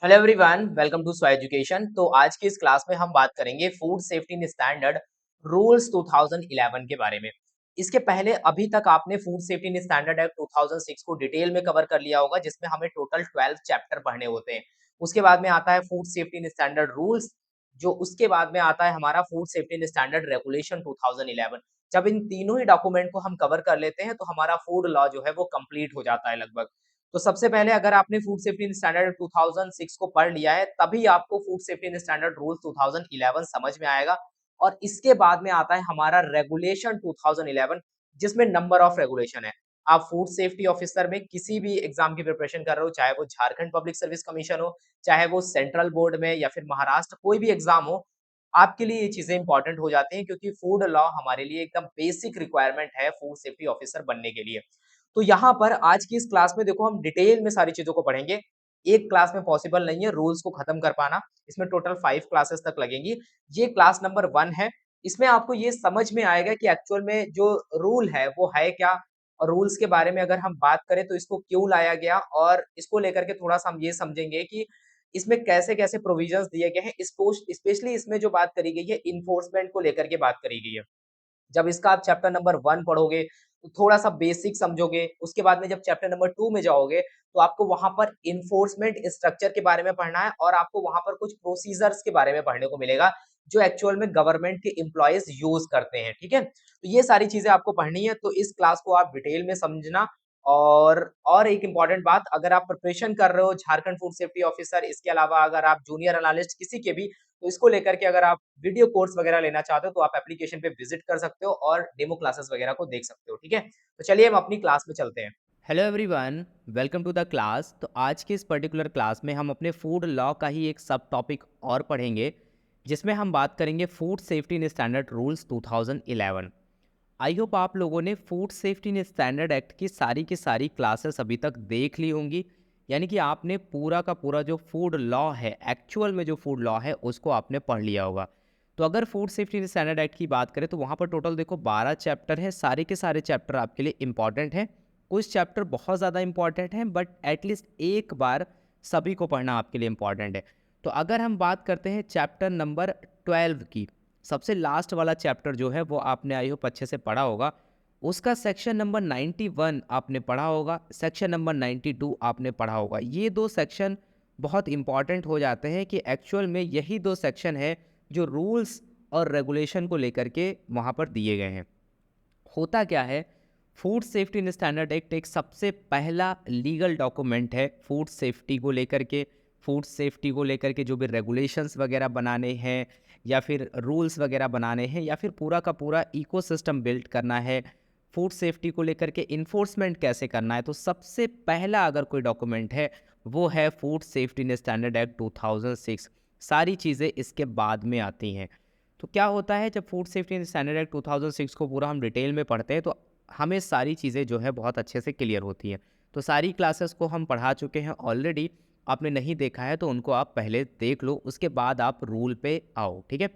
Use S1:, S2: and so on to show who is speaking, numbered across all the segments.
S1: Hello everyone, welcome to स्वा education. तो आज की इस क्लास में हम बात करेंगे food safety in standard rules 2011 के बारे में। इसके पहले अभी तक आपने food safety in standard act 2006 को डिटेल में कवर कर लिया होगा, जिसमें हमें टोटल 12 चैप्टर पढ़ने होते हैं। उसके बाद में आता है food safety in standard rules, जो उसके बाद में आता है हमारा food safety in standard regulation 2011। जब इन तीनों ही डॉक्यूमेंट को हम कवर कर लेते हैं, तो हमारा फूड लॉ जो है वो कंप्लीट हो जाता है लगभग। तो सबसे पहले अगर आपने फूड सेफ्टी इन स्टैंडर्ड 2006 को पढ़ लिया है, तभी आपको food safety in standard rules 2011 समझ में आएगा। और इसके बाद में आता है हमारा रेगुलेशन 2011, जिसमें नंबर ऑफ रेगुलेशन है। आप फूड सेफ्टी ऑफिसर में किसी भी एग्जाम की प्रिपरेशन कर रहे हो, चाहे वो झारखंड पब्लिक सर्विस कमीशन हो, चाहे वो सेंट्रल बोर्ड में या फिर महाराष्ट्र कोई भी एग्जाम हो, आपके लिए ये चीजें इंपॉर्टेंट हो जाती हैं, क्योंकि फूड लॉ हमारे लिए एकदम बेसिक रिक्वायरमेंट है फूड सेफ्टी ऑफिसर बनने के लिए। तो यहाँ पर आज की इस क्लास में देखो हम डिटेल में सारी चीज़ों को पढ़ेंगे। एक क्लास में पॉसिबल नहीं है रूल्स को खत्म कर पाना। इसमें टोटल 5 क्लासेस तक लगेंगी। ये क्लास नंबर 1 है। इसमें आपको ये समझ में आएगा कि एक्चुअल में जो रूल है वो है क्या? और रूल्स के बारे में अगर हम बात करें तो इसको क्यों लाया गया, और इसको लेकर के थोड़ा-सा हम ये समझेंगे कि इसमें कैसे-कैसे प्रोविजंस दिए गए हैं। स्पेशली इसमें जो बात करी गई है एनफोर्समेंट को लेकर के बात करी गई है। जब इसका आप चैप्टर नंबर 1 पढ़ोगे, तो थोड़ा-सा बेसिक समझोगे, उसके बाद में जब चैप्टर नंबर 2 में जाओगे, तो आपको वहाँ पर एनफोर्समेंट स्ट्रक्चर के बारे में पढ़ना है, और आपको वहाँ पर कुछ प्रोसीजर्स के बारे में पढ़ने को मिलेगा, जो एक्चुअल में गवर्नमेंट के एम्प्लॉइज़ यूज़ करते हैं, ठीक है? तो ये सारी चीज़ें आपको पढ़नी है, तो इस क्लास को आप डिटेल में समझना। और एक इम्पोर्टेंट बात, अगर आप प्रिपरेशन कर रहे हो झारखंड फूड सेफ्टी ऑफिसर, इसके अलावा अगर आप जूनियर एनालिस्ट किसी के भी, तो इसको लेकर के अगर आप वीडियो कोर्स वगैरह लेना चाहते हो, तो आप एप्लीकेशन पे विजिट कर सकते हो और डेमो क्लासेस वगैरह को देख सकते हो, ठीक है? तो चलिए हम अपनी क्लास में चलते हैं।
S2: Hello everyone, welcome to the class. तो आज के इस पर्टिकुलर क्लास में हम अपने फूड लॉ का ही एक सब टॉपिक और पढ़ेंगे, जिसमें हम बात करेंगे food safety in standard rules 2011। I hope आप लोगों ने food safety in standard act की सारी क्लासेस अभी तक देख ली होंगी। यानी कि आपने पूरा का पूरा जो फूड लॉ है, एक्चुअल में जो फूड लॉ है, उसको आपने पढ़ लिया होगा। तो अगर food safety in standard act की बात करें तो वहाँ पर टोटल देखो 12 चैप्टर है। सारे के सारे चैप्टर आपके लिए इंपॉर्टेंट हैं। कुछ चैप्टर बहुत ज़्यादा इंपॉर्टेंट हैं, बट एटलीस्ट एक बार सभी को पढ़ना आपके लिए इंपॉर्टेंट है। तो अगर हम बात करते हैं चैप्टर नंबर 12 की, सबसे लास्ट वाला चैप्टर जो है वो आपने आई होप अच्छे से पढ़ा होगा। उसका सेक्शन नंबर 91 आपने पढ़ा होगा, सेक्शन नंबर 92 आपने पढ़ा होगा। ये दो सेक्शन बहुत इंपॉर्टेंट हो जाते हैं कि एक्चुअल में यही दो सेक्शन है जो रूल्स और रेगुलेशन को लेकर के वहाँ पर दिए गए हैं। होता क्या है, food safety in standard act एक सबसे पहला लीगल डॉक्यूमेंट है फूड सेफ्टी को लेकर के। फूड सेफ्टी को लेकर के जो भी रेगुलेशंस वगैरह बनाने हैं या फिर रूल्स वगैरह बनाने हैं या फिर पूरा का पूरा इकोसिस्टम बिल्ड करना है, फूड सेफ्टी को लेकर के इन्फोर्समेंट कैसे करना है, तो सबसे पहला अगर कोई डॉक्यूमेंट है वो है food safety in standard act 2006। सारी चीज़ें इसके बाद में आती हैं। तो क्या होता है, जब food safety and standard act 2006 को पूरा हम डिटेल में पढ़ते हैं तो हमें सारी चीज़ें जो है बहुत अच्छे से क्लियर होती हैं। तो सारी क्लासेस को हम पढ़ा चुके हैं ऑलरेडी। आपने नहीं देखा है तो उनको आप पहले देख लो, उसके बाद आप रूल पे आओ, ठीक है?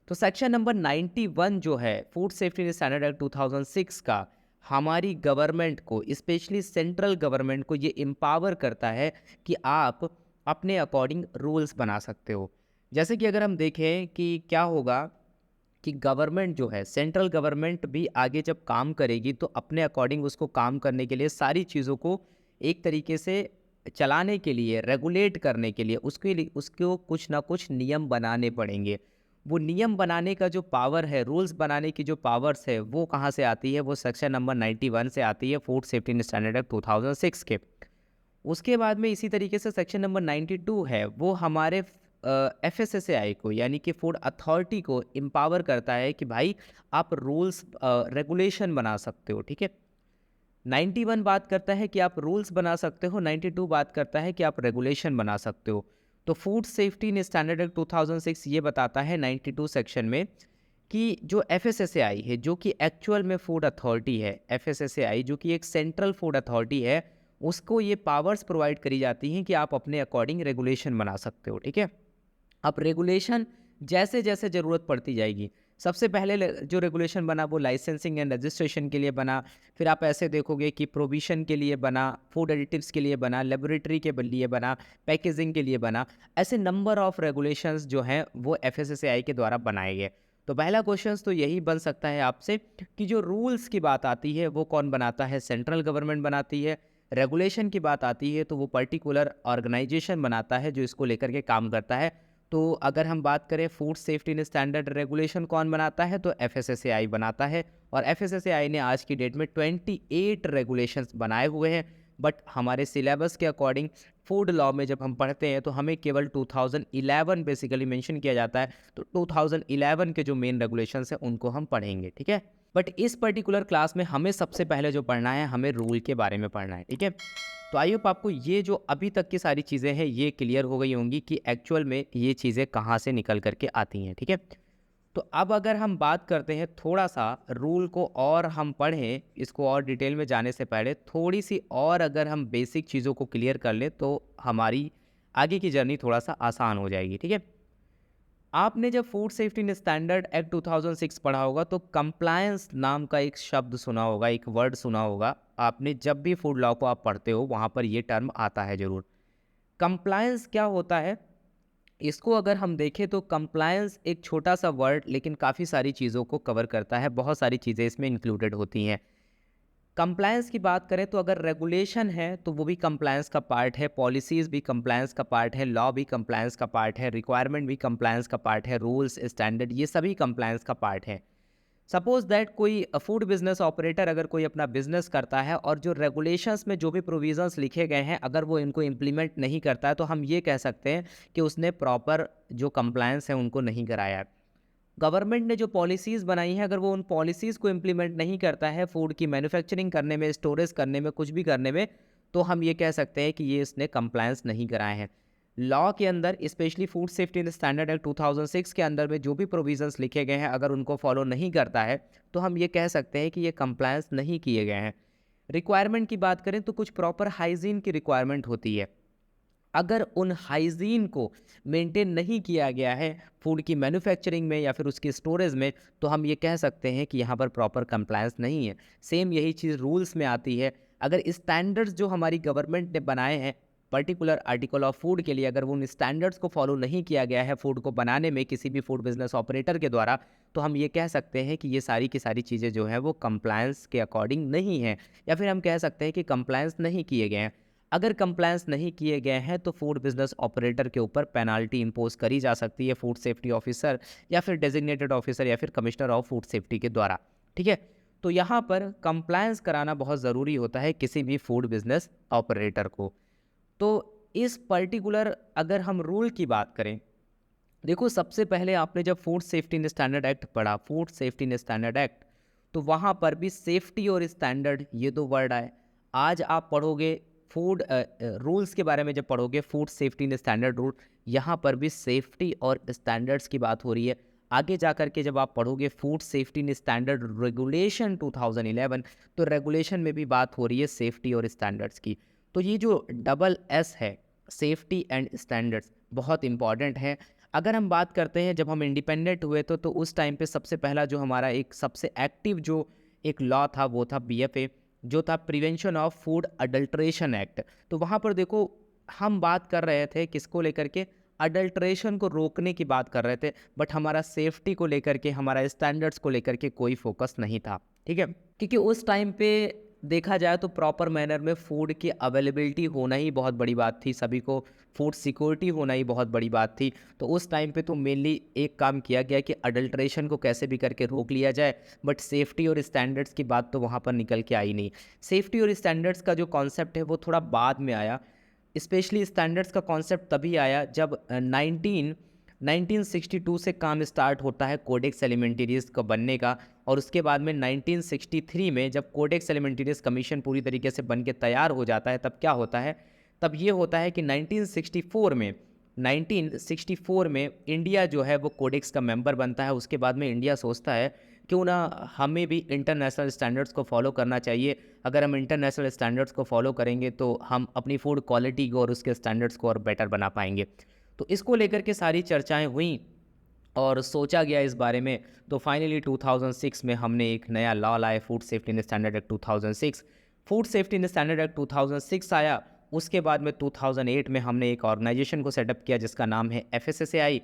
S2: तो सेक्शन नंबर 91 जो है food safety and standard act 2006 का, हमारी गवर्नमेंट को, स्पेशली सेंट्रल गवर्नमेंट को ये एम्पावर करता है कि आप अपने अकॉर्डिंग रूल्स बना सकते हो। जैसे कि अगर हम देखें कि क्या होगा कि गवर्नमेंट जो है, सेंट्रल गवर्नमेंट भी आगे जब काम करेगी तो अपने अकॉर्डिंग उसको काम करने के लिए सारी चीज़ों को एक तरीके से चलाने के लिए, रेगुलेट करने के लिए उसके लिए उसको कुछ ना कुछ नियम बनाने पड़ेंगे। वो नियम बनाने का जो पावर है, रूल्स बनाने की जो पावर्स है, वो कहाँ से आती है? वो सेक्शन नंबर 91 से आती है, food safety and standard act 2006 के। उसके बाद में इसी तरीके से सेक्शन नंबर 92 है, वो हमारे एफएसएसएआई को, यानी कि फूड अथॉरिटी को एम्पावर करता है कि भाई आप रूल्स रेगुलेशन बना सकते हो, ठीक है? 91 बात करता है कि आप रूल्स बना सकते हो, 92 बात करता है कि आप रेगुलेशन बना सकते हो। तो food safety in standard act 2006 ये बताता है 92 सेक्शन में कि जो एफएसएसएआई है, जो कि एक्चुअल में फूड अथॉरिटी है, एफएसएसएआई जो कि एक सेंट्रल फूड अथॉरिटी है, उसको ये पावर्स प्रोवाइड करी जाती हैं कि आप अपने अकॉर्डिंग रेगुलेशन बना सकते हो, ठीक है? अब रेगुलेशन जैसे जैसे ज़रूरत पड़ती जाएगी, सबसे पहले जो रेगुलेशन बना वो लाइसेंसिंग एंड रजिस्ट्रेशन के लिए बना। फिर आप ऐसे देखोगे कि प्रोविशन के लिए बना, फूड एडिटिव्स के लिए बना, लेबोरेटरी के लिए बना, पैकेजिंग के लिए बना। ऐसे नंबर ऑफ रेगुलेशंस जो हैं वो एफएसएसएआई के द्वारा बनाए गए। तो पहला क्वेश्चन तो यही बन सकता है आपसे कि जो रूल्स की बात आती है वो कौन बनाता है? सेंट्रल गवर्नमेंट बनाती है। रेगुलेशन की बात आती है तो वो पर्टिकुलर ऑर्गेनाइजेशन बनाता है जो इसको लेकर के काम करता है। तो अगर हम बात करें food safety and standard regulation कौन बनाता है, तो एफएसएसएआई बनाता है। और एफएसएसएआई ने आज की डेट में 28 रेगुलेशंस बनाए हुए हैं। बट हमारे सिलेबस के अकॉर्डिंग फूड लॉ में जब हम पढ़ते हैं तो हमें केवल 2011 बेसिकली मेंशन किया जाता है। तो 2011 के जो मेन रेगुलेशंस हैं उनको हम पढ़ेंगे, ठीक है। बट इस पर्टिकुलर क्लास में हमें सबसे पहले जो पढ़ना है, हमें रूल के बारे में पढ़ना है, ठीक है। तो आई होप आपको ये जो अभी तक की सारी चीज़ें हैं ये क्लियर हो गई होंगी कि एक्चुअल में ये चीज़ें कहाँ से निकल करके आती हैं, ठीक है। तो अब अगर हम बात करते हैं थोड़ा सा रूल को और हम पढ़ें, इसको और डिटेल में जाने से पहले थोड़ी सी और अगर हम बेसिक चीज़ों को क्लियर कर लें तो हमारी आगे की जर्नी थोड़ा सा आसान हो जाएगी, ठीक है। आपने जब food safety and standard act 2006 पढ़ा होगा तो कंप्लायंस नाम का एक शब्द सुना होगा, एक वर्ड सुना होगा आपने। जब भी फूड लॉ को आप पढ़ते हो वहाँ पर ये टर्म आता है ज़रूर। कंप्लायंस क्या होता है? इसको अगर हम देखें तो कंप्लायंस एक छोटा सा वर्ड लेकिन काफ़ी सारी चीज़ों को कवर करता है, बहुत सारी चीज़ें इसमें इंक्लूडेड होती हैं। कंप्लायंस की बात करें तो अगर रेगुलेशन है तो वो भी कंप्लायंस का पार्ट है, पॉलिसीज़ भी कंप्लायंस का पार्ट है, लॉ भी कंप्लायंस का पार्ट है, रिक्वायरमेंट भी कंप्लायंस का पार्ट है, रूल्स स्टैंडर्ड ये सभी कंप्लायंस का पार्ट है। सपोज दैट कोई फूड बिजनेस ऑपरेटर अगर कोई अपना बिजनेस करता है और जो रेगुलेशंस में जो भी प्रोविजंस लिखे गए हैं अगर वो इनको इम्प्लीमेंट नहीं करता है तो हम ये कह सकते हैं कि उसने प्रॉपर जो कंप्लायंस है उनको नहीं कराया है। गवर्नमेंट ने जो पॉलिसीज़ बनाई हैं अगर वो उन पॉलिसीज़ को इम्प्लीमेंट नहीं करता है फूड की मैन्युफैक्चरिंग करने में, स्टोरेज करने में, कुछ भी करने में, तो हम ये कह सकते हैं कि ये इसने कंप्लायंस नहीं कराए हैं। लॉ के अंदर specially food safety and standard act 2006 के अंदर में जो भी प्रोविजंस लिखे गए हैं अगर उनको फॉलो नहीं करता है तो हम ये कह सकते हैं कि ये कंप्लायंस नहीं किए गए हैं। रिक्वायरमेंट की बात करें तो कुछ प्रॉपर हाइजीन की रिक्वायरमेंट होती है। अगर उन हाइजीन को मेंटेन नहीं किया गया है फूड की मैन्युफैक्चरिंग में या फिर उसकी स्टोरेज में तो हम ये कह सकते हैं कि यहाँ पर प्रॉपर कंप्लायंस नहीं है। सेम यही चीज़ रूल्स में आती है। अगर स्टैंडर्ड्स जो हमारी गवर्नमेंट ने बनाए हैं पर्टिकुलर आर्टिकल ऑफ फूड के लिए अगर वो उन स्टैंडर्ड्स को फॉलो नहीं किया गया है फूड को बनाने में किसी भी फूड बिजनेस ऑपरेटर के द्वारा तो हम ये कह सकते हैं कि ये सारी की सारी चीज़ें जो हैं वो कंप्लायंस के अकॉर्डिंग नहीं हैं या फिर हम कह सकते हैं कि कंप्लायंस नहीं किए गए हैं। अगर कंप्लायंस नहीं किए गए हैं तो फूड बिजनेस ऑपरेटर के ऊपर पेनाल्टी इंपोज करी जा सकती है फूड सेफ्टी ऑफिसर या फिर डेजिग्नेटेड ऑफिसर या फिर कमिश्नर ऑफ फूड सेफ्टी के द्वारा, ठीक है। तो यहाँ पर कंप्लायंस कराना बहुत ज़रूरी होता है किसी भी फूड बिजनेस ऑपरेटर को। तो इस पर्टिकुलर अगर हम रूल की बात करें, देखो सबसे पहले आपने जब food safety and standard act पढ़ा, food safety and standard act, तो वहाँ पर भी सेफ्टी और स्टैंडर्ड ये दो वर्ड आए। आज आप पढ़ोगे फूड रूल्स के बारे में जब पढ़ोगे food safety and standard rule, यहाँ पर भी सेफ्टी और स्टैंडर्ड्स की बात हो रही है। आगे जा कर के जब आप पढ़ोगे food safety and standard regulation 2011 तो रेगुलेशन में भी बात हो रही है सेफ्टी और स्टैंडर्ड्स की। तो ये जो डबल एस है सेफ्टी एंड स्टैंडर्ड्स बहुत इंपॉर्टेंट है। अगर हम बात करते हैं जब हम इंडिपेंडेंट हुए तो उस टाइम पे सबसे पहला जो हमारा एक सबसे एक्टिव जो एक लॉ था वो था बीएफए जो था prevention of food adulteration act. तो वहाँ पर देखो हम बात कर रहे थे किसको लेकर के, अडल्ट्रेशन को रोकने की बात कर रहे थे बट हमारा सेफ्टी को लेकर के हमारा स्टैंडर्ड्स को लेकर के कोई फोकस नहीं था, ठीक है। क्योंकि उस टाइम पे देखा जाए तो प्रॉपर मैनर में फूड की अवेलेबिलिटी होना ही बहुत बड़ी बात थी, सभी को फूड सिक्योरिटी होना ही बहुत बड़ी बात थी। तो उस टाइम पे तो मेनली एक काम किया गया कि अडल्ट्रेशन को कैसे भी करके रोक लिया जाए, बट सेफ्टी और स्टैंडर्ड्स की बात तो वहाँ पर निकल के आई नहीं। सेफ्टी और स्टैंडर्ड्स का जो कॉन्सेप्ट है वो थोड़ा बाद में आया। स्पेशली स्टैंडर्ड्स का कॉन्सेप्ट तभी आया जब 1962 से काम स्टार्ट होता है कोडेक्स एलिमेंटेरियस का बनने का। और उसके बाद में 1963 में जब कोडेक्स एलिमेंटेरियस कमीशन पूरी तरीके से बन के तैयार हो जाता है तब क्या होता है, तब ये होता है कि 1964 में इंडिया जो है वो कोडेक्स का मेंबर बनता है। उसके बाद में इंडिया सोचता है क्यों ना हमें भी इंटरनेशनल स्टैंडर्ड्स को फॉलो करना चाहिए। अगर हम इंटरनेशनल स्टैंडर्ड्स को फॉलो करेंगे तो हम अपनी फूड क्वालिटी को और उसके स्टैंडर्ड्स को और बेटर बना पाएंगे। तो इसको लेकर के सारी चर्चाएं हुई और सोचा गया इस बारे में, तो फाइनली 2006 में हमने एक नया लॉ लाए, food safety and standard act 2006। Food safety and standard act 2006 आया। उसके बाद में 2008 में हमने एक ऑर्गेनाइजेशन को सेटअप किया जिसका नाम है एफएसएसएआई।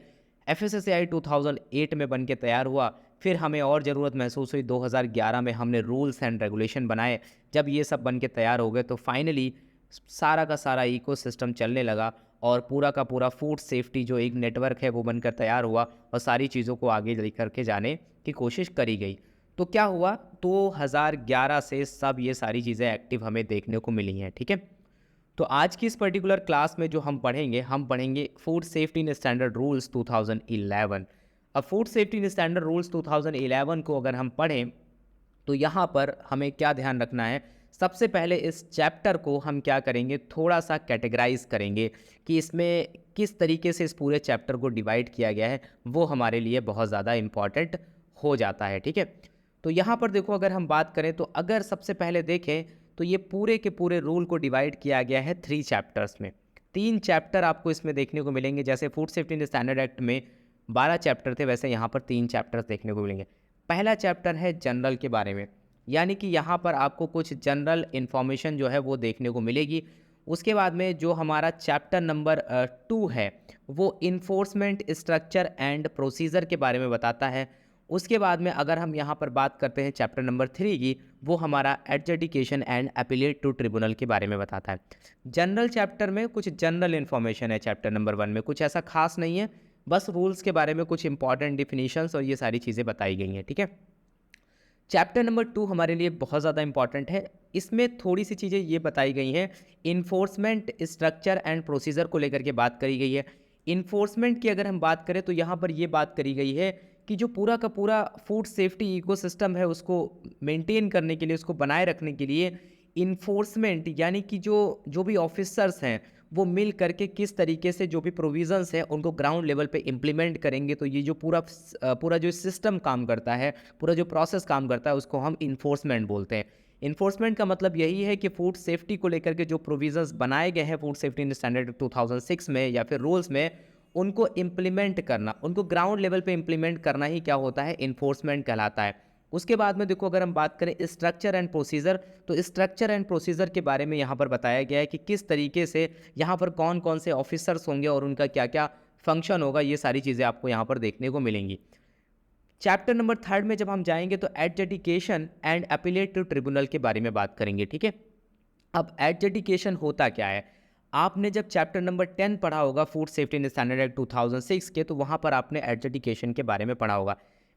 S2: एफएसएसएआई 2008 में बन के तैयार हुआ। फिर हमें और ज़रूरत महसूस हुई, 2011 में हमने रूल्स एंड रेगुलेशन बनाए। जब ये सब बन के तैयार हो गए तो फाइनली सारा का सारा इकोसिस्टम चलने लगा और पूरा का पूरा फूड सेफ्टी जो एक नेटवर्क है वो बनकर तैयार हुआ और सारी चीज़ों को आगे लेकर के जाने की कोशिश करी गई। तो क्या हुआ, 2011 से सब ये सारी चीज़ें एक्टिव हमें देखने को मिली हैं, ठीक है। तो आज की इस पर्टिकुलर क्लास में जो हम पढ़ेंगे food safety and standard rules 2011। अब food safety and standard rules 2011 को अगर हम पढ़ें तो यहाँ पर हमें क्या ध्यान रखना है, सबसे पहले इस चैप्टर को हम क्या करेंगे, थोड़ा सा कैटेगराइज करेंगे कि इसमें किस तरीके से इस पूरे चैप्टर को डिवाइड किया गया है, वो हमारे लिए बहुत ज़्यादा इम्पॉर्टेंट हो जाता है, ठीक है। तो यहाँ पर देखो, अगर हम बात करें तो अगर सबसे पहले देखें तो ये पूरे के पूरे रूल को डिवाइड किया गया है 3 चैप्टर्स में। 3 चैप्टर आपको इसमें देखने को मिलेंगे। जैसे food safety and standard act में 12 चैप्टर थे, वैसे यहाँ पर 3 चैप्टर्स देखने को मिलेंगे। पहला चैप्टर है जनरल के बारे में, यानी कि यहाँ पर आपको कुछ जनरल इन्फॉर्मेशन जो है वो देखने को मिलेगी। उसके बाद में जो हमारा चैप्टर नंबर 2 है वो इन्फोर्समेंट स्ट्रक्चर एंड प्रोसीजर के बारे में बताता है। उसके बाद में अगर हम यहाँ पर बात करते हैं चैप्टर नंबर 3 की, वो हमारा adjudication and appellate to tribunal के बारे में बताता है। जनरल चैप्टर में कुछ जनरल इन्फॉर्मेशन है, चैप्टर नंबर 1 में कुछ ऐसा खास नहीं है, बस रूल्स के बारे में कुछ इंपॉर्टेंट डिफिनीशंस और ये सारी चीज़ें बताई गई हैं, ठीक है। चैप्टर नंबर 2 हमारे लिए बहुत ज़्यादा इंपॉर्टेंट है। इसमें थोड़ी सी चीज़ें ये बताई गई हैं, इन्फोर्समेंट स्ट्रक्चर एंड प्रोसीजर को लेकर के बात करी गई है। इन्फोर्समेंट की अगर हम बात करें तो यहाँ पर ये बात करी गई है कि जो पूरा का पूरा फूड सेफ्टी इकोसिस्टम है उसको मेंटेन करने के लिए, उसको बनाए रखने के लिए इन्फोर्समेंट यानी कि जो जो भी ऑफिसर्स हैं वो मिल करके किस तरीके से जो भी प्रोविज़न्स हैं उनको ग्राउंड लेवल पे इम्प्लीमेंट करेंगे। तो ये जो पूरा जो सिस्टम काम करता है, पूरा जो प्रोसेस काम करता है, उसको हम इन्फोर्समेंट बोलते हैं। इन्फोर्समेंट का मतलब यही है कि फूड सेफ्टी को लेकर के जो प्रोविज़न्स बनाए गए हैं फूड सेफ्टी इन स्टैंडर्ड 2006 में या फिर रूल्स में, उनको इम्प्लीमेंट करना, उनको ग्राउंड लेवल पे इम्प्लीमेंट करना ही क्या होता है, इन्फोर्समेंट कहलाता है। उसके बाद में देखो, अगर हम बात करें स्ट्रक्चर एंड प्रोसीजर, तो स्ट्रक्चर एंड प्रोसीजर के बारे में यहाँ पर बताया गया है कि किस तरीके से यहाँ पर कौन कौन से ऑफिसर्स होंगे और उनका क्या क्या फंक्शन होगा, ये सारी चीज़ें आपको यहाँ पर देखने को मिलेंगी। चैप्टर नंबर 3 में जब हम जाएंगे तो adjudication and appellate to tribunal के बारे में बात करेंगे, ठीक है। अब एडजुडिकेशन होता क्या है, आपने जब चैप्टर नंबर 10 पढ़ा होगा food safety and standard act 2006 के, तो वहाँ पर आपने एडजुडिकेशन के बारे में पढ़ा होगा।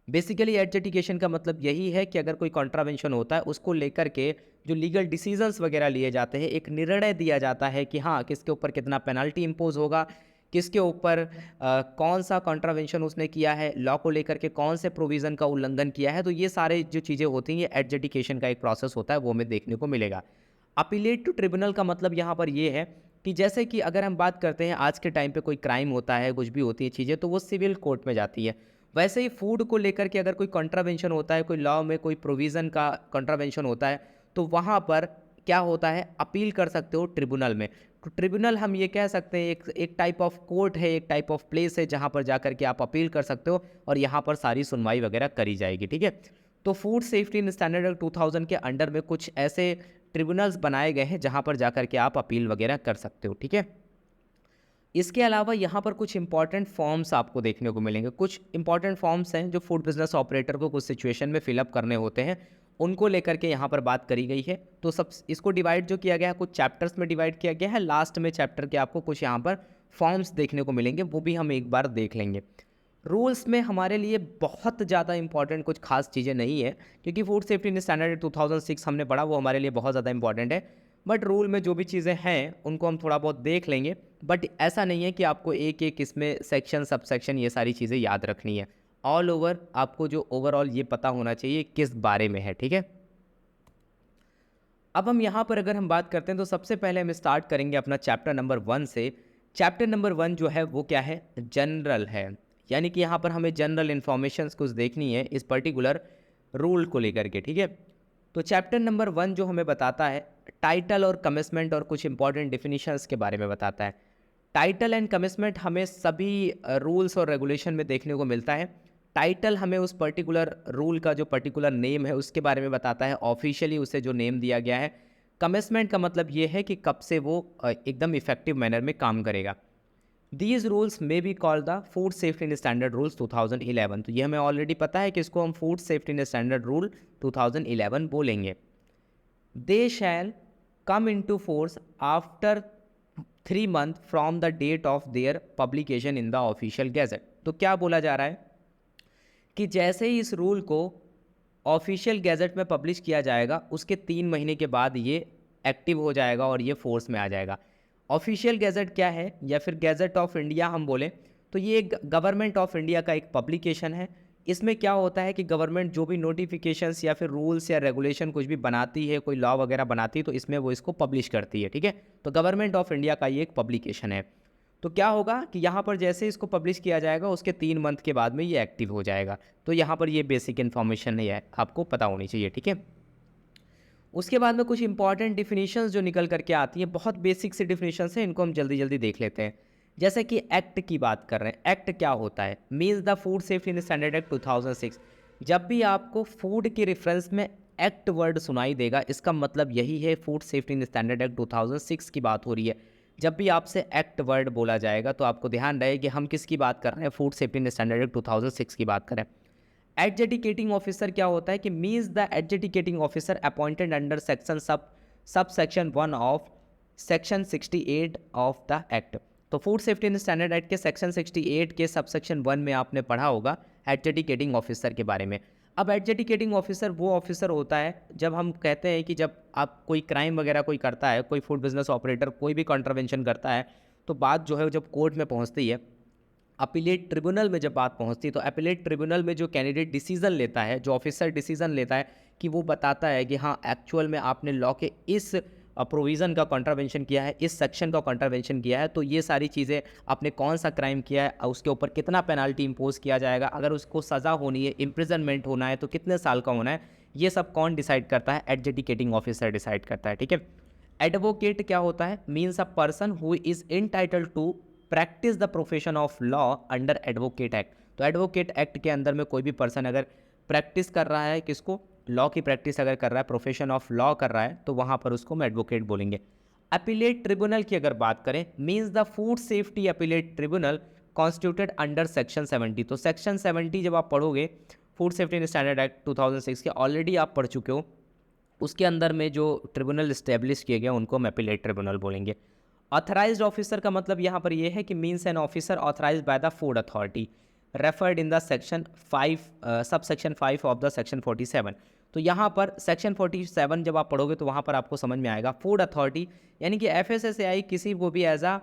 S2: बेसिकली एडजुडिकेशन का मतलब यही है कि अगर कोई कॉन्ट्रावेंशन होता है उसको लेकर के जो लीगल डिसीजंस वगैरह लिए जाते हैं, एक निर्णय दिया जाता है कि हाँ किसके ऊपर कितना पेनल्टी इम्पोज होगा, किसके ऊपर कौन सा कॉन्ट्रावेंशन उसने किया है, लॉ को लेकर के कौन से प्रोविज़न का उल्लंघन किया है। तो ये सारे जो चीज़ें होती हैं, ये एडजुडिकेशन का एक प्रोसेस होता है, वो हमें देखने को मिलेगा। अपीलेट टू ट्रिब्यूनल का मतलब यहाँ पर ये है कि जैसे कि अगर हम बात करते हैं आज के टाइम पे कोई क्राइम होता है, कुछ भी होती है चीज़ें, तो वो सिविल कोर्ट में जाती है। वैसे ही फूड को लेकर के अगर कोई कॉन्ट्रावेंशन होता है, कोई लॉ में कोई प्रोविज़न का कॉन्ट्रावेंशन होता है, तो वहाँ पर क्या होता है, अपील कर सकते हो ट्रिब्यूनल में। तो ट्रिब्यूनल हम ये कह सकते हैं एक टाइप ऑफ कोर्ट है, एक टाइप ऑफ प्लेस है जहाँ पर जा कर के आप अपील कर सकते हो और यहाँ पर सारी सुनवाई वगैरह करी जाएगी, ठीक है। तो food safety in standard act 2000 के अंडर में कुछ ऐसे ट्रिब्यूनल्स बनाए गए हैं जहाँ पर जा कर के आप अपील वगैरह कर सकते हो, ठीक है। इसके अलावा यहाँ पर कुछ इंपॉर्टेंट फॉर्म्स आपको देखने को मिलेंगे। कुछ इंपॉर्टेंट फॉर्म्स हैं जो फूड बिजनेस ऑपरेटर को कुछ सिचुएशन में फिलअप करने होते हैं, उनको लेकर के यहाँ पर बात करी गई है। तो सब इसको डिवाइड जो किया गया है, कुछ चैप्टर्स में डिवाइड किया गया है। लास्ट में चैप्टर के आपको कुछ यहाँ पर फॉर्म्स देखने को मिलेंगे, वो भी हम एक बार देख लेंगे। रूल्स में हमारे लिए बहुत ज़्यादा इंपॉर्टेंट कुछ खास चीज़ें नहीं है, क्योंकि फूड सेफ्टी इन स्टैंडर्ड 2006 हमने पढ़ा, वो हमारे लिए बहुत ज़्यादा इंपॉर्टेंट है। बट रूल में जो भी चीज़ें हैं उनको हम थोड़ा बहुत देख लेंगे। बट ऐसा नहीं है कि आपको एक एक इसमें सेक्शन सब सेक्शन ये सारी चीज़ें याद रखनी है। ऑल ओवर आपको जो ओवरऑल ये पता होना चाहिए किस बारे में है, ठीक है। अब हम यहाँ पर अगर हम बात करते हैं तो सबसे पहले हम स्टार्ट करेंगे अपना चैप्टर नंबर 1 से। चैप्टर नंबर 1 जो है वो क्या है, जनरल है, यानी कि यहाँ पर हमें जनरल इन्फॉर्मेशंस कुछ देखनी है इस पर्टिकुलर रूल को लेकर के, ठीक है। तो चैप्टर नंबर 1 जो हमें बताता है टाइटल और कमिटमेंट और कुछ इंपॉर्टेंट डिफिनीशंस के बारे में बताता है। टाइटल एंड कमिटमेंट हमें सभी रूल्स और रेगुलेशन में देखने को मिलता है। टाइटल हमें उस पर्टिकुलर रूल का जो पर्टिकुलर नेम है उसके बारे में बताता है, ऑफिशियली उसे जो नेम दिया गया है। कमिटमेंट का मतलब ये है कि कब से वो एकदम इफेक्टिव मैनर में काम करेगा। These rules may be called the food safety and standard rules 2011। तो ये हमें ऑलरेडी पता है कि इसको हम food safety and standard rule 2011 बोलेंगे। They shall come in to force after 3 month from the date of their publication in the official gazette. तो क्या बोला जा रहा है कि जैसे ही इस रूल को ऑफिशियल गैजेट में पब्लिश किया जाएगा उसके 3 महीने के बाद ये एक्टिव हो जाएगा और ये फोर्स में आ जाएगा। ऑफिशियल गैजेट क्या है, या फिर गैजेट ऑफ इंडिया हम बोलें तो ये एक गवर्नमेंट ऑफ इंडिया का एक पब्लिकेशन है। इसमें क्या होता है कि गवर्नमेंट जो भी नोटिफिकेशंस या फिर रूल्स या रेगुलेशन कुछ भी बनाती है, कोई लॉ वगैरह बनाती है, तो इसमें वो इसको पब्लिश करती है। ठीक है, तो गवर्नमेंट ऑफ इंडिया का ये एक पब्लिकेशन है। तो क्या होगा कि यहाँ पर जैसे इसको पब्लिश किया जाएगा उसके 3 मंथ के बाद में ये एक्टिव हो जाएगा। तो यहाँ पर ये बेसिक इन्फॉर्मेशन है, आपको पता होनी चाहिए। ठीक है, उसके बाद में कुछ इंपॉर्टेंट डिफिनीशंस जो निकल करके आती हैं, बहुत बेसिक सी डिफिनीशंस हैं, इनको हम जल्दी जल्दी देख लेते हैं। जैसे कि एक्ट की बात कर रहे हैं, एक्ट क्या होता है? Means the food safety and standard act 2006। जब भी आपको फूड के रेफरेंस में एक्ट वर्ड सुनाई देगा, इसका मतलब यही है food safety and standard act 2006 की बात हो रही है। जब भी आपसे एक्ट वर्ड बोला जाएगा तो आपको ध्यान रहे कि हम किसकी बात कर रहे हैं, food safety and standard act 2006 की बात करें। एडजुडिकेटिंग ऑफिसर क्या होता है कि means the adjudicating officer appointed under section sub section 1 of section 68 of the act. तो food safety and standard act के सेक्शन 68 के सब सेक्शन 1 में आपने पढ़ा होगा एडजुडिकेटिंग ऑफिसर के बारे में। अब एडजुडिकेटिंग ऑफिसर वो ऑफिसर होता है, जब हम कहते हैं कि जब आप कोई क्राइम वगैरह कोई करता है, कोई फूड बिजनेस ऑपरेटर कोई भी कॉन्ट्रवेंशन करता है, तो बात जो है जब कोर्ट में पहुंचती है, अपीलेट ट्रिब्यूनल में जब बात पहुंचती है, तो अपीलेट ट्रिब्यूनल में जो कैंडिडेट डिसीजन लेता है, जो ऑफिसर डिसीजन लेता है, कि वो बताता है कि हाँ एक्चुअल में आपने लॉ के इस प्रोविज़न का कॉन्ट्रावेंशन किया है, इस सेक्शन का कॉन्ट्रावेंशन किया है, तो ये सारी चीज़ें, आपने कौन सा क्राइम किया है, उसके ऊपर कितना पेनाल्टी इम्पोज किया जाएगा, अगर उसको सज़ा होनी है, इम्प्रिजनमेंट होना है तो कितने साल का होना है, ये सब कौन डिसाइड करता है? एडजुडिकेटिंग ऑफिसर डिसाइड करता है। ठीक है, एडवोकेट क्या होता है? Means a person who is entitled to practise the profession of law under advocate act. तो एडवोकेट एक्ट के अंदर में कोई भी पर्सन अगर प्रैक्टिस कर रहा है, किसको? लॉ की प्रैक्टिस अगर कर रहा है, प्रोफेशन ऑफ लॉ कर रहा है, तो वहाँ पर उसको हम एडवोकेट बोलेंगे। अपीलेट ट्रिब्यूनल की अगर बात करें, means the food safety appellate tribunal constituted under section 70। तो सेक्शन 70 जब आप पढ़ोगे, food safety and standard act 2006 के ऑलरेडी आप पढ़ चुके हो, उसके अंदर में जो ट्रिब्यूनल इस्टेब्लिश किए गए उनको हम अपीलेट ट्रिब्यूनल बोलेंगे। ऑथराइज्ड ऑफिसर का मतलब यहाँ पर ये है कि means an officer authorised bye the food authority referred in the section 5 sub section 5 of the section 47। तो यहाँ पर सेक्शन 47 जब आप पढ़ोगे तो वहाँ पर आपको समझ में आएगा फूड अथॉरिटी, यानी कि FSSAI किसी को भी एज आ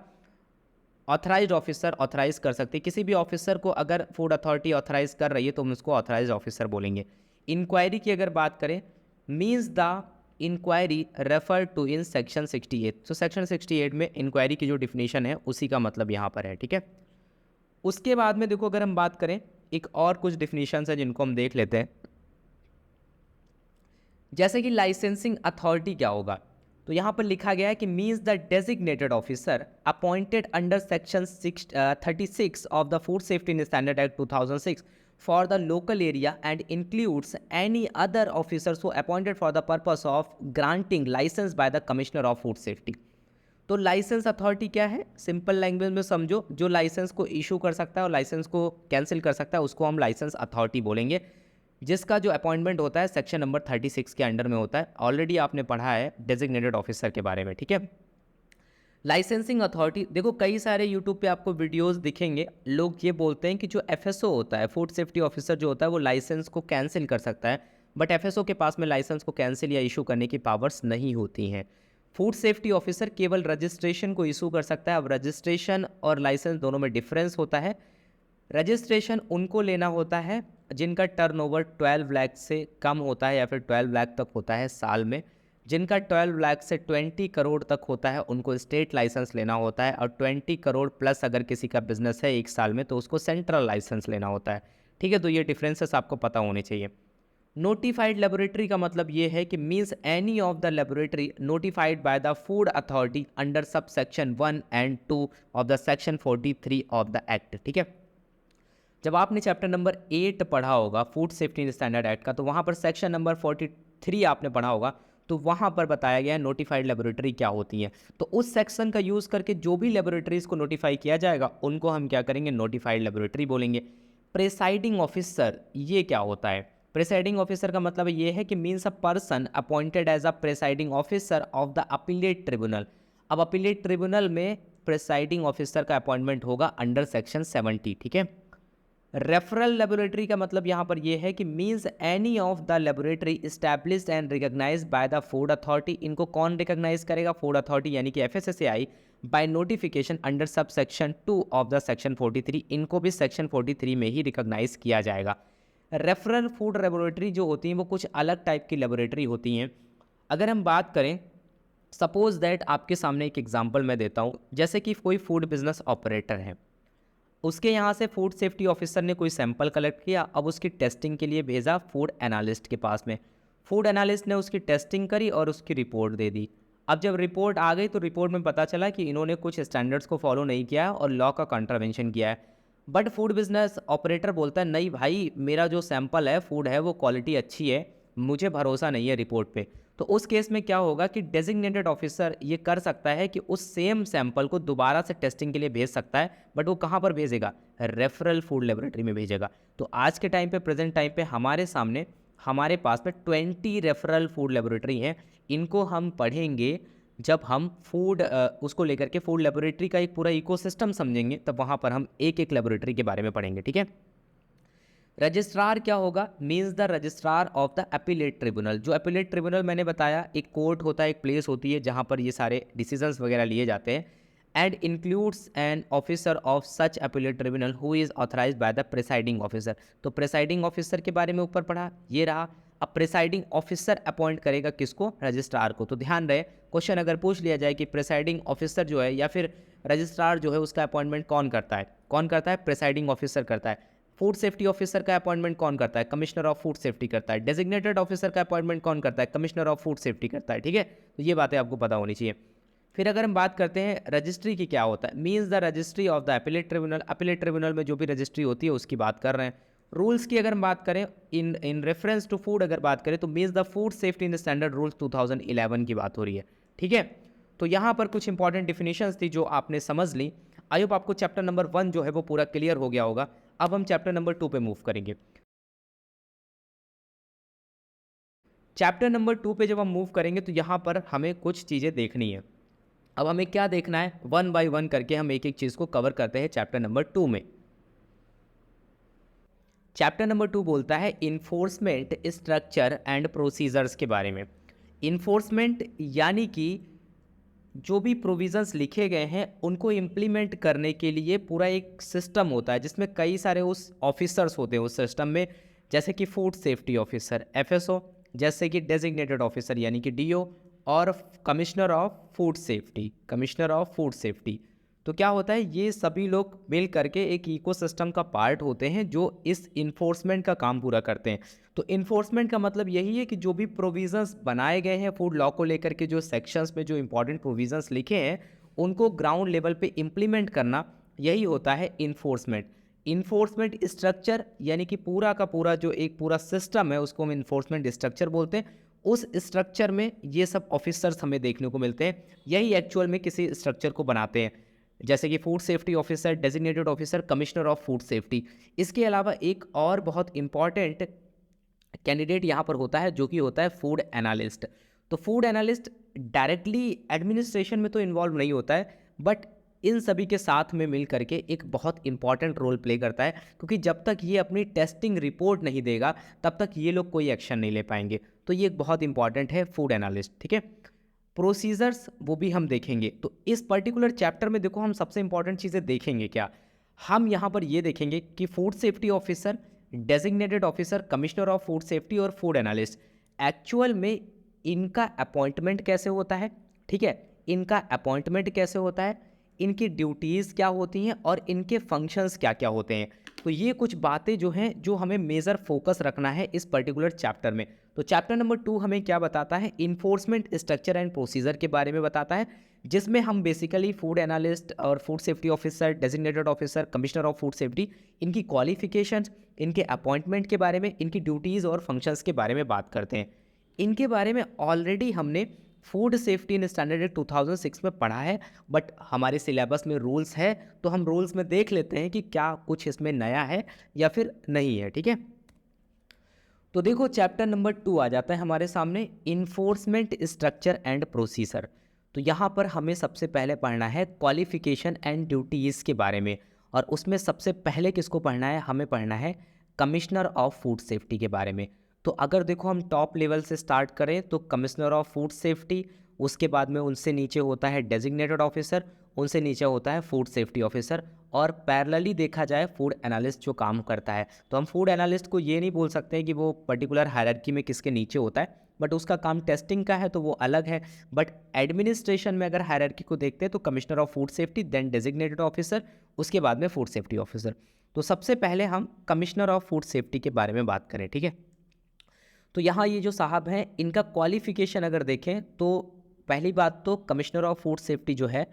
S2: ऑथराइज्ड ऑफिसर ऑथराइज कर सकती है। किसी भी ऑफिसर को अगर फूड अथॉरिटी ऑथराइज कर रही है तो हम उसको ऑथराइज्ड ऑफिसर बोलेंगे। इंक्वायरी की अगर बात करें, means the inquiry refer to in section 68। तो सेक्शन 68 में इंक्वायरी की जो डिफिनेशन है उसी का मतलब यहाँ पर है। ठीक है, उसके बाद में देखो अगर हम बात करें, एक और कुछ डिफिनेशन है जिनको हम देख लेते हैं। जैसे कि लाइसेंसिंग अथॉरिटी क्या होगा, तो यहाँ पर लिखा गया है कि means the designated officer appointed under section 36 of the food safety and standard act 2006 for the local area and includes any other officers who appointed for the purpose of granting license by the commissioner of food safety। तो licence authority क्या है? Simple language में समझो, जो licence को issue कर सकता है और लाइसेंस को कैंसिल कर सकता है उसको हम लाइसेंस अथॉरिटी बोलेंगे, जिसका जो अपॉइंटमेंट होता है सेक्शन नंबर 36 के अंडर में होता है। ऑलरेडी आपने पढ़ा है डेजिग्नेटेड ऑफिसर के बारे में। ठीक है, लाइसेंसिंग अथॉरिटी, देखो कई सारे यूट्यूब पे आपको वीडियोस दिखेंगे, लोग ये बोलते हैं कि जो FSO होता है, फूड सेफ्टी ऑफिसर जो होता है, वो लाइसेंस को कैंसिल कर सकता है, बट FSO के पास में लाइसेंस को कैंसिल या इशू करने की पावर्स नहीं होती हैं। फूड सेफ्टी ऑफिसर केवल रजिस्ट्रेशन को इशू कर सकता है। अब रजिस्ट्रेशन और लाइसेंस दोनों में डिफरेंस होता है। रजिस्ट्रेशन उनको लेना होता है जिनका टर्नओवर 12 लाख से कम होता है या फिर 12 लाख तक होता है साल में। जिनका 12 लाख से 20 करोड़ तक होता है उनको स्टेट लाइसेंस लेना होता है, और 20 करोड़ प्लस अगर किसी का बिजनेस है 1 साल में तो उसको सेंट्रल लाइसेंस लेना होता है। ठीक है, तो ये डिफरेंसेस आपको पता होने चाहिए। नोटिफाइड लेबोरेटरी का मतलब ये है कि means any of the laboratory notified by the food authority under sub section 1 and 2 of the section 43 of the act. ठीक है, जब आपने चैप्टर नंबर 8 पढ़ा होगा food safety and standard act का, तो वहाँ पर सेक्शन नंबर 43 आपने पढ़ा होगा, तो वहाँ पर बताया गया है नोटिफाइड लेबोरेटरी क्या होती है। तो उस सेक्शन का यूज़ करके जो भी लेबोरेटरीज को नोटिफाई किया जाएगा उनको हम क्या करेंगे, नोटिफाइड लेबोरेटरी बोलेंगे। प्रेसाइडिंग ऑफिसर ये क्या होता है? प्रेसाइडिंग ऑफिसर का मतलब ये है कि means a person appointed as a presiding officer of the appellate tribunal. अब अपीलेट ट्रिब्यूनल में प्रेसाइडिंग ऑफिसर का अपॉइंटमेंट होगा अंडर सेक्शन 70। ठीक है, रेफरल लेबोरेटरी का मतलब यहाँ पर यह है कि means any of the laboratory established and recognised by the food authority. इनको कौन रिकॉग्नाइज करेगा? फूड अथॉरिटी यानी कि FSSAI by notification under sub section 2 of the section 43। इनको भी सेक्शन 43 में ही रिकॉग्नाइज किया जाएगा। रेफरल फूड लेबोरेटरी जो होती हैं वो कुछ अलग टाइप की लेबोरेटरी होती हैं। अगर हम बात करें, सपोज दैट आपके सामने एक एग्जांपल मैं देता हूँ, जैसे कि कोई फूड बिजनेस ऑपरेटर है, उसके यहाँ से फूड सेफ्टी ऑफिसर ने कोई सैंपल कलेक्ट किया, अब उसकी टेस्टिंग के लिए भेजा फूड एनालिस्ट के पास में। फूड एनालिस्ट ने उसकी टेस्टिंग करी और उसकी रिपोर्ट दे दी। अब जब रिपोर्ट आ गई तो रिपोर्ट में पता चला कि इन्होंने कुछ स्टैंडर्ड्स को फॉलो नहीं किया है और लॉ का कॉन्ट्रावेंशन किया है। बट फूड बिजनेस ऑपरेटर बोलता है नहीं भाई, मेरा जो सैंपल है फूड है वो क्वालिटी अच्छी है, मुझे भरोसा नहीं है रिपोर्ट पे। तो उस केस में क्या होगा कि डेजिग्नेटेड ऑफिसर ये कर सकता है कि उस सेम सैंपल को दोबारा से टेस्टिंग के लिए भेज सकता है, बट वो कहाँ पर भेजेगा? रेफरल फूड लेबोरेटरी में भेजेगा। तो आज के टाइम पे, प्रेजेंट टाइम पे हमारे सामने, हमारे पास में 20 रेफरल फूड लेबोरेटरी हैं। इनको हम पढ़ेंगे जब हम फूड उसको लेकर के फूड लेबोरेटरी का एक पूरा इकोसिस्टम समझेंगे, तब वहाँ पर हम एक एक लेबोरेटरी के बारे में पढ़ेंगे। ठीक है, रजिस्ट्रार क्या होगा? Means the registrar of the appellate tribunal. जो अपीलेट ट्रिब्यूनल मैंने बताया एक कोर्ट होता है, एक प्लेस होती है जहाँ पर ये सारे डिसीजंस वगैरह लिए जाते हैं। And includes an officer of such appellate tribunal who is authorise by the presiding officer. तो प्रिसाइडिंग ऑफिसर के बारे में ऊपर पढ़ा, ये रहा। अब प्रिसाइडिंग ऑफिसर अपॉइंट करेगा किसको? रजिस्ट्रार को। तो ध्यान रहे, क्वेश्चन अगर पूछ लिया जाए कि प्रिसाइडिंग ऑफिसर जो है या फिर रजिस्ट्रार जो है उसका अपॉइंटमेंट कौन करता है? कौन करता है? प्रिसाइडिंग ऑफिसर करता है। फूड सेफ्टी ऑफिसर का अपॉइंटमेंट कौन करता है? कमिश्नर ऑफ फूड सेफ्टी करता है। डेजिग्नेटेड ऑफिसर का अपॉइंटमेंट कौन करता है? कमिश्नर ऑफ फूड सेफ्टी करता है। ठीक है, तो ये बातें आपको पता होनी चाहिए। फिर अगर हम बात करते हैं रजिस्ट्री की, क्या होता है? Means the registry of the appellate tribunal. Appellate tribunal में जो भी रजिस्ट्री होती है उसकी बात कर रहे हैं। रूल्स की अगर हम बात करें, इन रेफरेंस टू फूड अगर बात करें तो means the food safety in standard rules 2011 की बात हो रही है। ठीक है, तो यहाँ पर कुछ इंपॉर्टेंट डिफिनेशंस थी जो आपने समझ ली। आई होप आपको चैप्टर नंबर 1 जो है वो पूरा क्लियर हो गया होगा। अब हम चैप्टर नंबर 2 पे मूव करेंगे। चैप्टर नंबर 2 पे जब हम मूव करेंगे तो यहाँ पर हमें कुछ चीज़ें देखनी है। अब हमें क्या देखना है? वन बाय वन करके हम एक एक चीज़ को कवर करते हैं चैप्टर नंबर 2 में। चैप्टर नंबर 2 बोलता है इन्फोर्समेंट स्ट्रक्चर एंड प्रोसीजर्स के बारे में। इन्फोर्समेंट यानी कि जो भी प्रोविजंस लिखे गए हैं उनको इम्प्लीमेंट करने के लिए पूरा एक सिस्टम होता है जिसमें कई सारे उस ऑफिसर्स होते हैं उस सिस्टम में, जैसे कि फूड सेफ्टी ऑफिसर एफएसओ, जैसे कि डेजिग्नेटेड ऑफिसर यानी कि डीओ, और commissioner of food safety, commissioner of food safety. तो क्या होता है, ये सभी लोग मिल करके एक इकोसिस्टम का पार्ट होते हैं जो इस इन्फोर्समेंट का काम पूरा करते हैं। तो इन्फोर्समेंट का मतलब यही है कि जो भी प्रोविजंस बनाए गए हैं फूड लॉ को लेकर के, जो सेक्शंस में जो इंपॉर्टेंट प्रोविजंस लिखे हैं उनको ग्राउंड लेवल पे इम्प्लीमेंट करना, यही होता है इन्फोर्समेंट। इन्फोर्समेंट स्ट्रक्चर यानी कि पूरा का पूरा जो एक पूरा सिस्टम है उसको हम इन्फोर्समेंट स्ट्रक्चर बोलते हैं। उस स्ट्रक्चर में ये सब ऑफिसर्स हमें देखने को मिलते हैं, यही एक्चुअल में किसी स्ट्रक्चर को बनाते हैं, जैसे कि food safety officer, designated officer, commissioner of food safety. इसके अलावा एक और बहुत इंपॉर्टेंट कैंडिडेट यहाँ पर होता है जो कि होता है फूड एनालिस्ट। तो फूड एनालिस्ट डायरेक्टली एडमिनिस्ट्रेशन में तो इन्वॉल्व नहीं होता है, बट इन सभी के साथ में मिल करके एक बहुत इंपॉर्टेंट रोल प्ले करता है, क्योंकि जब तक ये अपनी टेस्टिंग रिपोर्ट नहीं देगा तब तक ये लोग कोई एक्शन नहीं ले पाएंगे। तो ये एक बहुत इंपॉर्टेंट है फूड एनालिस्ट। ठीक है, प्रोसीजर्स वो भी हम देखेंगे। तो इस पर्टिकुलर चैप्टर में देखो हम सबसे इंपॉर्टेंट चीज़ें देखेंगे क्या, हम यहाँ पर ये देखेंगे कि food safety officer, designated officer, commissioner of food safety और फूड एनालिस्ट एक्चुअल में इनका अपॉइंटमेंट कैसे होता है। ठीक है, इनका अपॉइंटमेंट कैसे होता है, इनकी ड्यूटीज़ क्या होती हैं और इनके फंक्शंस क्या क्या होते हैं। तो ये कुछ बातें जो हैं जो हमें मेजर फोकस रखना है इस पर्टिकुलर चैप्टर में। तो चैप्टर नंबर 2 हमें क्या बताता है, इन्फोर्समेंट स्ट्रक्चर एंड प्रोसीजर के बारे में बताता है, जिसमें हम बेसिकली फूड एनालिस्ट और food safety officer, designated officer, commissioner of food safety, इनकी क्वालिफिकेशंस, इनके अपॉइंटमेंट के बारे में, इनकी ड्यूटीज़ और फंक्शंस के बारे में बात करते हैं। इनके बारे में ऑलरेडी हमने food safety in standard act 2006 में पढ़ा है, बट हमारे सिलेबस में रूल्स है तो हम रूल्स में देख लेते हैं कि क्या कुछ इसमें नया है या फिर नहीं है। ठीक है, तो देखो चैप्टर नंबर 2 आ जाता है हमारे सामने, इन्फोर्समेंट स्ट्रक्चर एंड प्रोसीजर। तो यहाँ पर हमें सबसे पहले पढ़ना है क्वालिफिकेशन एंड ड्यूटीज़ के बारे में, और उसमें सबसे पहले किसको पढ़ना है, हमें पढ़ना है कमिश्नर ऑफ फूड सेफ्टी के बारे में। तो अगर देखो हम टॉप लेवल से स्टार्ट करें तो कमिश्नर ऑफ फूड सेफ्टी, उसके बाद में उनसे नीचे होता है डेजिग्नेटेड ऑफिसर, उनसे नीचे होता है फूड सेफ्टी ऑफिसर, और पैरेलली देखा जाए फूड एनालिस्ट जो काम करता है। तो हम फूड एनालिस्ट को ये नहीं बोल सकते हैं कि वो पर्टिकुलर हायरार्की में किसके नीचे होता है, बट उसका काम टेस्टिंग का है तो वो अलग है। बट एडमिनिस्ट्रेशन में अगर हायरार्की को देखते हैं तो commissioner of food safety, then designated officer, उसके बाद में फूड सेफ्टी ऑफिसर। तो सबसे पहले हम कमिश्नर ऑफ फूड सेफ्टी के बारे में बात करें। ठीक है, तो यहाँ ये जो साहब हैं इनका क्वालिफिकेशन अगर देखें तो पहली बात तो कमिश्नर ऑफ फूड सेफ्टी जो है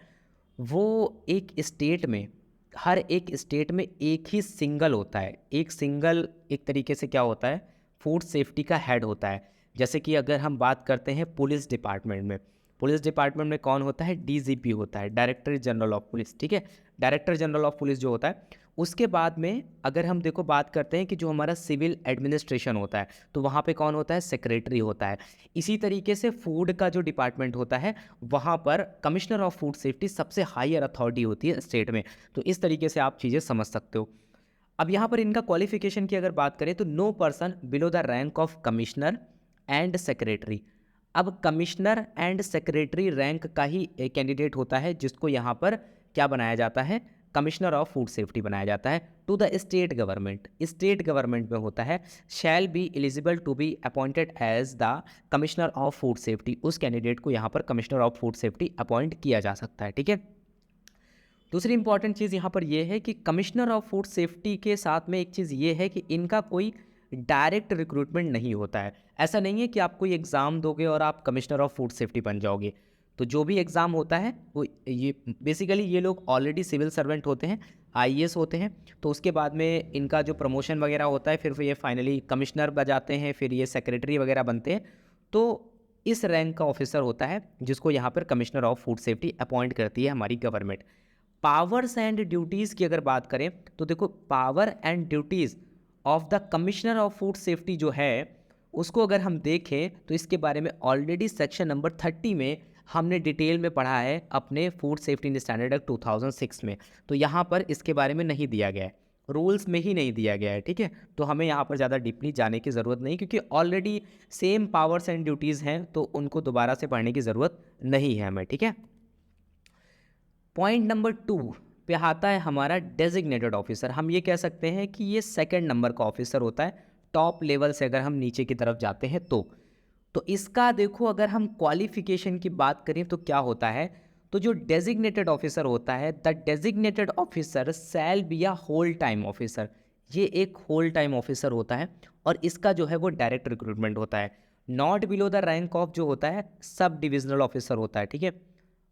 S2: वो एक स्टेट में, हर एक स्टेट में एक ही सिंगल होता है, एक सिंगल एक तरीके से क्या होता है, फूड सेफ्टी का हेड होता है। जैसे कि अगर हम बात करते हैं पुलिस डिपार्टमेंट में, पुलिस डिपार्टमेंट में कौन होता है, डीजीपी होता है, डायरेक्टर जनरल ऑफ पुलिस। ठीक है, डायरेक्टर जनरल ऑफ पुलिस जो होता है, उसके बाद में अगर हम देखो बात करते हैं कि जो हमारा सिविल एडमिनिस्ट्रेशन होता है तो वहाँ पे कौन होता है, सेक्रेटरी होता है। इसी तरीके से फूड का जो डिपार्टमेंट होता है वहाँ पर कमिश्नर ऑफ फूड सेफ्टी सबसे हायर अथॉरिटी होती है स्टेट में। तो इस तरीके से आप चीज़ें समझ सकते हो। अब यहाँ पर इनका क्वालिफिकेशन की अगर बात करें तो no person below the rank of commissioner and secretary. अब कमिश्नर एंड सेक्रेटरी रैंक का ही एक कैंडिडेट होता है जिसको यहाँ पर क्या बनाया जाता है, कमिश्नर ऑफ फूड सेफ्टी बनाया जाता है to the state government. State government में होता है shall be eligible to be appointed as the commissioner of food safety, उस कैंडिडेट को यहाँ पर commissioner of food safety appoint किया जा सकता है। ठीक है, दूसरी इंपॉर्टेंट चीज़ यहाँ पर यह है कि कमिश्नर ऑफ फूड सेफ्टी के साथ में एक चीज़ ये है कि इनका कोई डायरेक्ट रिक्रूटमेंट नहीं होता है। ऐसा नहीं है कि आप कोई एग्ज़ाम दोगे और आप कमिश्नर ऑफ फूड सेफ्टी बन जाओगे। तो जो भी एग्ज़ाम होता है वो ये बेसिकली ये लोग ऑलरेडी सिविल सर्वेंट होते हैं, आईएएस होते हैं, तो उसके बाद में इनका जो प्रमोशन वगैरह होता है फिर ये फाइनली कमिश्नर बन जाते हैं, फिर ये सेक्रेटरी वगैरह बनते हैं। तो इस रैंक का ऑफिसर होता है जिसको यहाँ पर commissioner of food safety appoint करती है हमारी गवर्नमेंट। पावर्स एंड ड्यूटीज़ की अगर बात करें तो देखो power and duties of the commissioner of food safety जो है उसको अगर हम देखें तो इसके बारे में ऑलरेडी सेक्शन नंबर 30 में हमने डिटेल में पढ़ा है अपने food safety in standard act 2006 में। तो यहाँ पर इसके बारे में नहीं दिया गया है, रूल्स में ही नहीं दिया गया है। ठीक है, तो हमें यहाँ पर ज़्यादा डीपली जाने की ज़रूरत नहीं, क्योंकि already same powers and duties हैं तो उनको दोबारा से पढ़ने की ज़रूरत नहीं है हमें। ठीक है, पॉइंट नंबर 2 पे आता है हमारा डेजिग्नेटेड ऑफिसर। हम ये कह सकते हैं कि ये सेकंड नंबर का ऑफिसर होता है टॉप लेवल से अगर हम नीचे की तरफ जाते हैं तो इसका देखो अगर हम क्वालिफिकेशन की बात करें तो क्या होता है, तो जो डेजिग्नेटेड ऑफिसर होता है, the designated officer shall be a whole time officer. ये एक होल टाइम ऑफिसर होता है और इसका जो है वो डायरेक्ट रिक्रूटमेंट होता है। Not below the rank of जो होता है सब डिविजनल ऑफिसर होता है। ठीक है,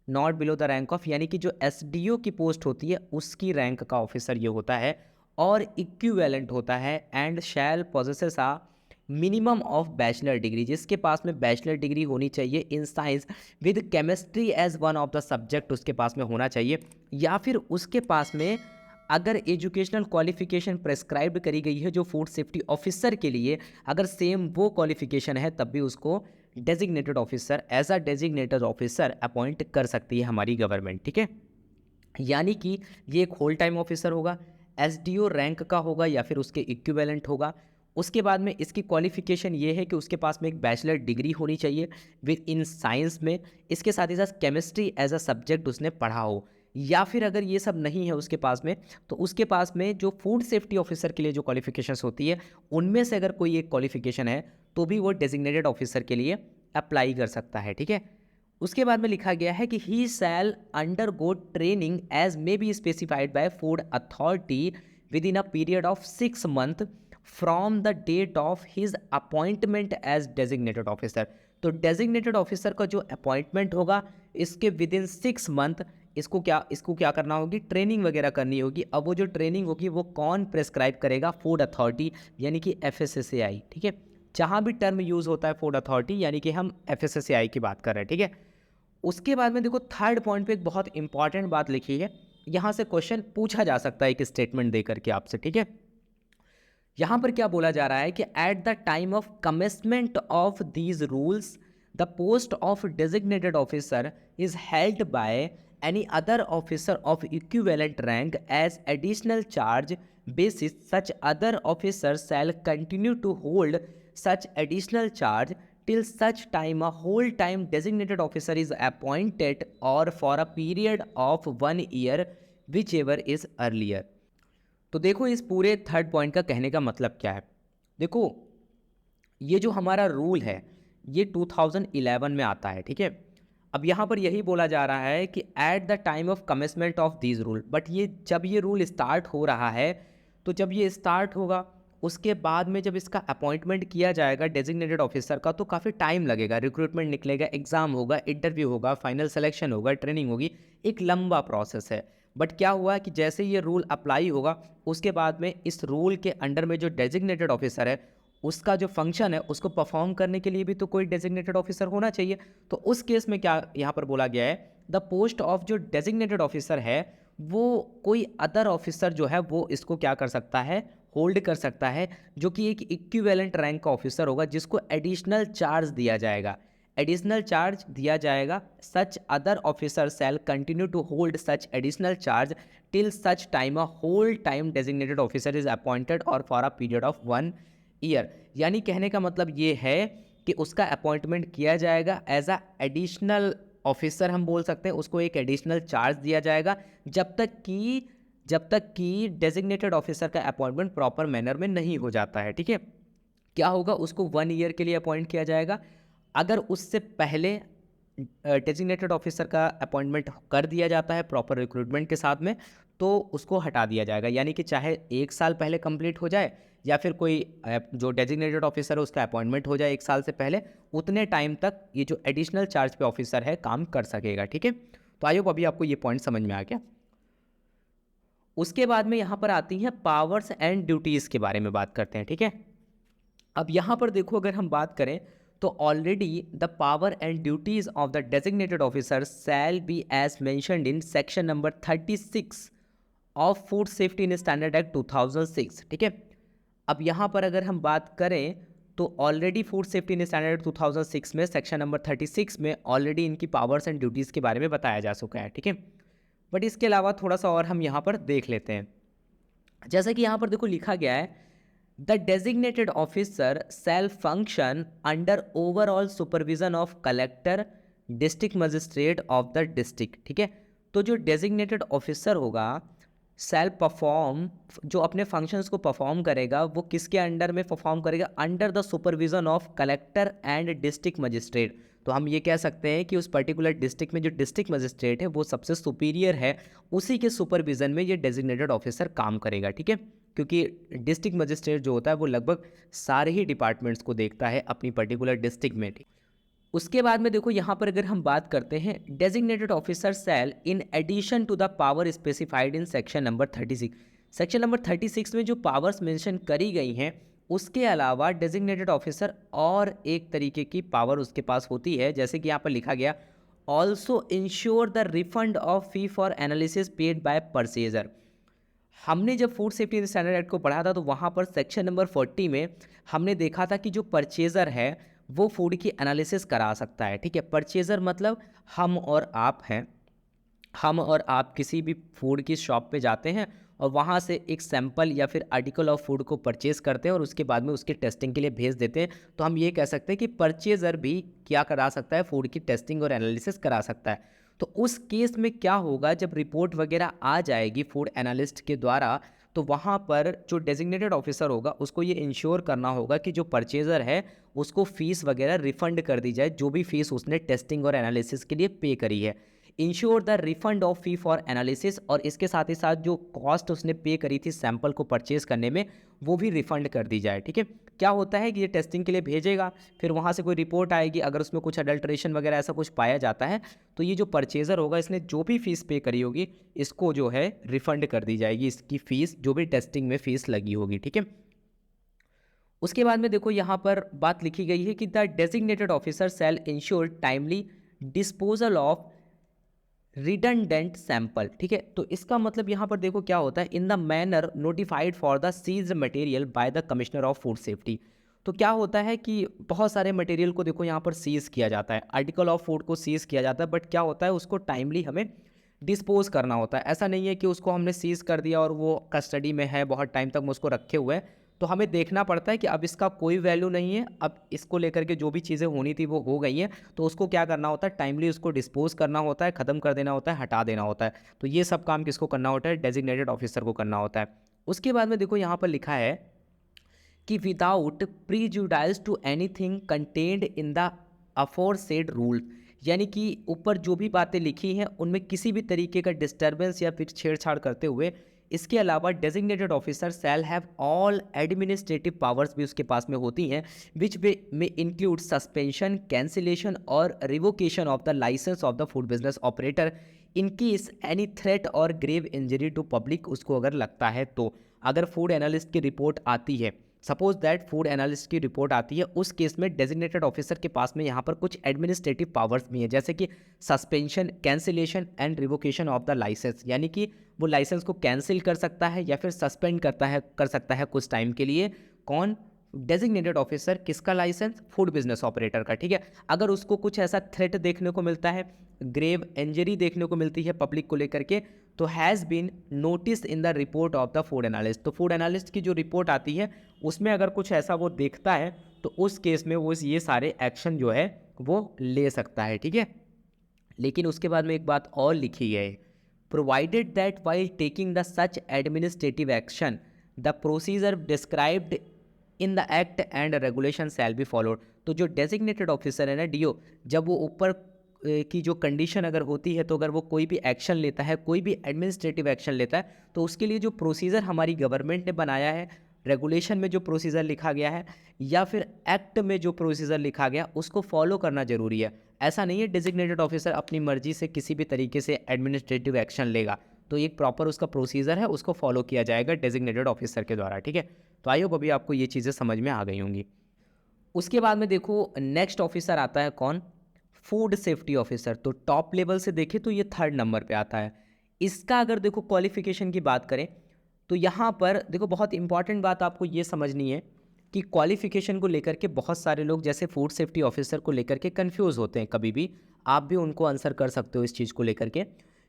S2: not below the rank of यानी कि जो एसडीओ की पोस्ट होती है उसकी रैंक का ऑफिसर ये होता है, और इक्विवेलेंट होता है and shall possesses a minimum of bachelor degree, जिसके पास में बैचलर डिग्री होनी चाहिए in science with chemistry as one of the subject उसके पास में होना चाहिए, या फिर उसके पास में अगर एजुकेशनल क्वालिफिकेशन प्रेस्क्राइब्ड करी गई है जो फूड सेफ्टी ऑफिसर के लिए, अगर सेम वो क्वालिफिकेशन है तब भी उसको designated officer as a designated officer appoint कर सकती है हमारी गवर्नमेंट। ठीक है, यानी कि ये एक होल टाइम ऑफिसर होगा, एसडीओ रैंक का होगा या फिर उसके इक्विवेलेंट होगा। उसके बाद में इसकी क्वालिफिकेशन ये है कि उसके पास में एक बैचलर डिग्री होनी चाहिए विद इन साइंस में, इसके साथ ही साथ केमिस्ट्री एज अ सब्जेक्ट उसने पढ़ा हो, या फिर अगर ये सब नहीं है उसके पास में तो उसके पास में जो फूड सेफ्टी ऑफिसर के लिए जो क्वालिफिकेशंस होती है उनमें से अगर कोई एक क्वालिफिकेशन है तो भी वो डेजिग्नेटेड ऑफिसर के लिए अप्लाई कर सकता है। ठीक है, उसके बाद में लिखा गया है कि he shall undergo training as may be specified by food authority within a period of 6 month from the date of his appointment as designated officer. तो डेजिग्नेटेड ऑफिसर का जो अपॉइंटमेंट होगा इसके विद इन 6 मंथ इसको क्या करना होगी, training वगैरह करनी होगी। अब वो जो ट्रेनिंग होगी वो कौन प्रेस्क्राइब करेगा, फूड अथॉरिटी यानी कि FSSAI। ठीक है, जहाँ भी टर्म यूज़ होता है फूड अथॉरिटी यानी कि हम FSSAI की बात कर रहे हैं। ठीक है, उसके बाद में देखो थर्ड पॉइंट पे एक बहुत इंपॉर्टेंट बात लिखी है, यहाँ से क्वेश्चन पूछा जा सकता है एक स्टेटमेंट दे करके आपसे। ठीक है, यहाँ पर क्या बोला जा रहा है कि at the time of commitment of these rules the post of designated officer is held by any other officer of equivalent rank as additional charge basis such other officer shall continue to hold such additional charge till such time a whole time designated officer is appointed or for a period of 1 year whichever is earlier। तो देखो इस पूरे third point का कहने का मतलब क्या है। देखो ये जो हमारा रूल है ये 2011 में आता है। ठीक है, अब यहाँ पर यही बोला जा रहा है कि at the time of commitment of these rule, but ये जब ये रूल स्टार्ट हो रहा है तो जब ये स्टार्ट होगा उसके बाद में जब इसका अपॉइंटमेंट किया जाएगा डेजिग्नेटेड ऑफिसर का तो काफ़ी टाइम लगेगा, रिक्रूटमेंट निकलेगा, एग्ज़ाम होगा, इंटरव्यू होगा, फाइनल सिलेक्शन होगा, ट्रेनिंग होगी, एक लंबा प्रोसेस है। बट क्या हुआ कि जैसे ये रूल अप्लाई होगा उसके बाद में इस रूल के अंडर में जो डेजिग्नेटेड ऑफिसर है उसका जो फंक्शन है उसको परफॉर्म करने के लिए भी तो कोई डेजिग्नेटेड ऑफिसर होना चाहिए। तो उस केस में क्या यहाँ पर बोला गया है, द पोस्ट ऑफ जो डेजिग्नेटेड ऑफिसर है वो कोई अदर ऑफिसर जो है वो इसको क्या कर सकता है, होल्ड कर सकता है, जो कि एक इक्विवेलेंट रैंक का ऑफिसर होगा जिसको एडिशनल चार्ज दिया जाएगा। एडिशनल चार्ज दिया जाएगा, such other officer shall continue to hold such additional charge till such time a whole time designated officer is appointed और for a period of 1 year. यानी कहने का मतलब ये है कि उसका अपॉइंटमेंट किया जाएगा एज अ एडिशनल ऑफिसर, हम बोल सकते हैं उसको एक एडिशनल चार्ज दिया जाएगा जब तक कि डेजिग्नेटेड ऑफिसर का अपॉइंटमेंट प्रॉपर मैनर में नहीं हो जाता है। ठीक है, क्या होगा, उसको 1 ईयर के लिए अपॉइंट किया जाएगा। अगर उससे पहले डेजिग्नेटेड ऑफिसर का अपॉइंटमेंट कर दिया जाता है प्रॉपर रिक्रूटमेंट के साथ में तो उसको हटा दिया जाएगा। यानी कि चाहे 1 साल पहले कंप्लीट हो जाए या फिर कोई जो डेजिग्नेटेड ऑफिसर है उसका अपॉइंटमेंट हो जाए 1 साल से पहले, उतने टाइम तक ये जो एडिशनल चार्ज पे ऑफिसर है काम कर सकेगा। ठीक है, तो आई होप अभी आपको ये पॉइंट समझ में आ गया। उसके बाद में यहाँ पर आती हैं पावर्स एंड ड्यूटीज़ के बारे में बात करते हैं। ठीक है, अब यहाँ पर देखो अगर हम बात करें तो already the power and duties of the designated officer shall be as mentioned in section number 36 of food safety in standard act 2006। ठीक है, अब यहाँ पर अगर हम बात करें तो already food safety in standard 2006 में सेक्शन नंबर 36 में ऑलरेडी इनकी पावर्स एंड ड्यूटीज़ के बारे में बताया जा चुका है। ठीक है, बट इसके अलावा थोड़ा सा और हम यहाँ पर देख लेते हैं। जैसा कि यहाँ पर देखो लिखा गया है, the designated officer shell function under overall supervision of collector district magistrate of the district. ठीक है, तो जो डेजिग्नेटेड ऑफिसर होगा शैल परफॉर्म, जो अपने फंक्शंस को परफॉर्म करेगा वो किसके अंडर में परफॉर्म करेगा, under the supervision of collector and district magistrate. तो हम ये कह सकते हैं कि उस पर्टिकुलर डिस्ट्रिक्ट में जो डिस्ट्रिक्ट मजिस्ट्रेट है वो सबसे सुपीरियर है, उसी के सुपरविजन में ये डेजिग्नेटेड ऑफिसर काम करेगा। ठीक है, क्योंकि डिस्ट्रिक्ट मजिस्ट्रेट जो होता है वो लगभग सारे ही डिपार्टमेंट्स को देखता है अपनी पर्टिकुलर डिस्ट्रिक्ट में। उसके बाद में देखो यहाँ पर अगर हम बात करते हैं designated officer shall in addition to the power specified in section number 36। Section number 36 में जो पावर्स मेंशन करी गई हैं उसके अलावा डेजिग्नेटेड ऑफिसर और एक तरीके की पावर उसके पास होती है, जैसे कि यहाँ पर लिखा गया also ensure the refund of fee for analysis paid by purchaser. हमने जब फूड सेफ्टी स्टैंडर्ड एक्ट को पढ़ा था तो वहाँ पर सेक्शन नंबर 40 में हमने देखा था कि जो परचेज़र है वो फूड की एनालिसिस करा सकता है। ठीक है, परचेज़र मतलब हम और आप हैं। हम और आप किसी भी फूड की शॉप पे जाते हैं और वहाँ से एक सैंपल या फिर आर्टिकल ऑफ फूड को परचेज़ करते हैं और उसके बाद में उसकी टेस्टिंग के लिए भेज देते हैं। तो हम ये कह सकते हैं कि परचेज़र भी क्या करा सकता है, फूड की टेस्टिंग और एनालिसिस करा सकता है। तो उस केस में क्या होगा, जब रिपोर्ट वगैरह आ जाएगी फूड एनालिस्ट के द्वारा तो वहाँ पर जो डेजिग्नेटेड ऑफिसर होगा उसको ये इंश्योर करना होगा कि जो परचेज़र है उसको फ़ीस वगैरह रिफ़ंड कर दी जाए, जो भी फ़ीस उसने टेस्टिंग और एनालिसिस के लिए पे करी है। Ensure the refund of fee for analysis, और इसके साथ ही साथ जो कॉस्ट उसने पे करी थी सैंपल को परचेज़ करने में, वो भी रिफ़ंड कर दी जाए, ठीक है। क्या होता है कि ये टेस्टिंग के लिए भेजेगा, फिर वहाँ से कोई रिपोर्ट आएगी, अगर उसमें कुछ अडल्ट्रेशन वगैरह ऐसा कुछ पाया जाता है, तो ये जो परचेज़र होगा इसने जो भी फ़ीस पे करी होगी इसको जो है रिफ़ंड कर दी जाएगी, इसकी फ़ीस जो भी टेस्टिंग में फ़ीस लगी होगी, ठीक है। उसके बाद में देखो यहाँ पर बात लिखी गई है कि the designated officer shell ensure timely disposal of redundant sample, ठीक है। तो इसका मतलब यहाँ पर देखो क्या होता है, in the manner notified for the seized material by the commissioner of food safety. तो क्या होता है कि बहुत सारे मटेरियल को देखो यहाँ पर सीज किया जाता है, आर्टिकल ऑफ फूड को सीज किया जाता है, बट क्या होता है उसको टाइमली हमें डिस्पोज करना होता है। ऐसा नहीं है कि उसको हमने सीज कर दिया और वो कस्टडी में है, बहुत टाइम तक हम उसको रखे हुए हैं, तो हमें देखना पड़ता है कि अब इसका कोई वैल्यू नहीं है, अब इसको लेकर के जो भी चीज़ें होनी थी वो हो गई हैं, तो उसको क्या करना होता है, टाइमली उसको डिस्पोज करना होता है, ख़त्म कर देना होता है, हटा देना होता है। तो ये सब काम किसको करना होता है, डेजिग्नेटेड ऑफिसर को करना होता है। उसके बाद में देखो यहाँ पर लिखा है कि without prejudice to anything contained in the aforesaid rule, यानी कि ऊपर जो भी बातें लिखी हैं उनमें किसी भी तरीके का डिस्टर्बेंस या फिर छेड़छाड़ करते हुए, इसके अलावा designated officer shall have all administrative powers भी उसके पास में होती हैं, which way may include suspension, cancellation or revocation of the licence of the food business operator in case any threat or grave injury to public, उसको अगर लगता है तो। अगर फूड एनालिस्ट की रिपोर्ट आती है, सपोज दैट फूड एनालिस्ट की रिपोर्ट आती है, उस केस में डेजिग्नेटेड ऑफिसर के पास में यहाँ पर कुछ एडमिनिस्ट्रेटिव पावर्स भी हैं, जैसे कि suspension, cancellation and revocation of the licence, यानी कि वो लाइसेंस को कैंसिल कर सकता है या फिर सस्पेंड कर सकता है कुछ टाइम के लिए। कौन? Designated officer. किसका लाइसेंस? फूड बिजनेस ऑपरेटर का, ठीक है। अगर उसको कुछ ऐसा थ्रेट देखने को मिलता है, ग्रेव इंजरी देखने को मिलती है पब्लिक को लेकर के, तो has been notice in the report of the food analyst, तो फूड एनालिस्ट की जो रिपोर्ट आती है उसमें अगर कुछ ऐसा वो देखता है तो उस केस में वो ये सारे एक्शन जो है वो ले सकता है, ठीक है। लेकिन उसके बाद में एक बात और लिखी है, provided that while taking the such administrative action the procedure described in the act and regulation shall be followed. तो जो डेजिग्नेटेड ऑफिसर है ना, डीओ, जब वो ऊपर की जो कंडीशन अगर होती है, तो अगर वो कोई भी एक्शन लेता है, कोई भी एडमिनिस्ट्रेटिव एक्शन लेता है, तो उसके लिए जो प्रोसीजर हमारी गवर्नमेंट ने बनाया है, रेगुलेशन में जो प्रोसीजर लिखा गया है या फिर एक्ट में जो प्रोसीजर लिखा गया, उसको फॉलो करना जरूरी है। ऐसा नहीं है डेजिग्नेटेड ऑफिसर अपनी मर्जी से किसी भी तरीके से एडमिनिस्ट्रेटिव एक्शन लेगा, तो एक प्रॉपर उसका प्रोसीजर है, उसको फॉलो किया जाएगा डेजिग्नेटेड ऑफिसर के द्वारा, ठीक है। तो आई होप अभी आपको ये चीज़ें समझ में आ गई होंगी। उसके बाद में देखो नेक्स्ट ऑफिसर आता है कौन? Food safety officer. तो टॉप लेवल से देखें तो ये थर्ड नंबर पे आता है। इसका अगर देखो क्वालिफिकेशन की बात करें तो यहाँ पर देखो बहुत इंपॉर्टेंट बात आपको ये समझनी है कि क्वालिफिकेशन को लेकर के बहुत सारे लोग जैसे फूड सेफ्टी ऑफिसर को लेकर के कंफ्यूज होते हैं कभी भी। आप भी उनको आंसर कर सकते हो इस चीज़ को लेकर के,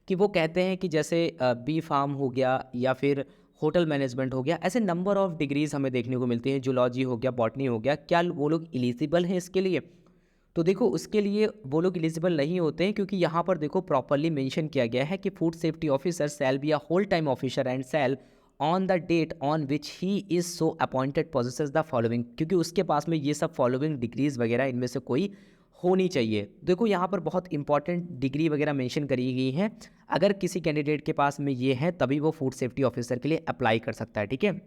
S2: कि वो कहते हैं कि जैसे बी फार्म हो गया या फिर होटल मैनेजमेंट हो गया, ऐसे नंबर ऑफ डिग्रीज हमें देखने को मिलती हैं, जूलॉजी हो गया, बॉटनी हो गया, क्या वो लोग एलिजिबल हैं इसके लिए? तो देखो उसके लिए वो लोग एलिजिबल नहीं होते हैं, क्योंकि यहाँ पर देखो प्रॉपरली मेंशन किया गया है कि food safety officer shall be a whole time officer and shall on the date on which he is so appointed possesses the following, क्योंकि उसके पास में ये सब फॉलोइंग डिग्रीज वगैरह इनमें से कोई होनी चाहिए। देखो यहाँ पर बहुत इंपॉर्टेंट डिग्री वगैरह मेंशन करी गई है, अगर किसी कैंडिडेट के पास में ये है तभी वो फूड सेफ्टी ऑफिसर के लिए अप्लाई कर सकता है, ठीक है।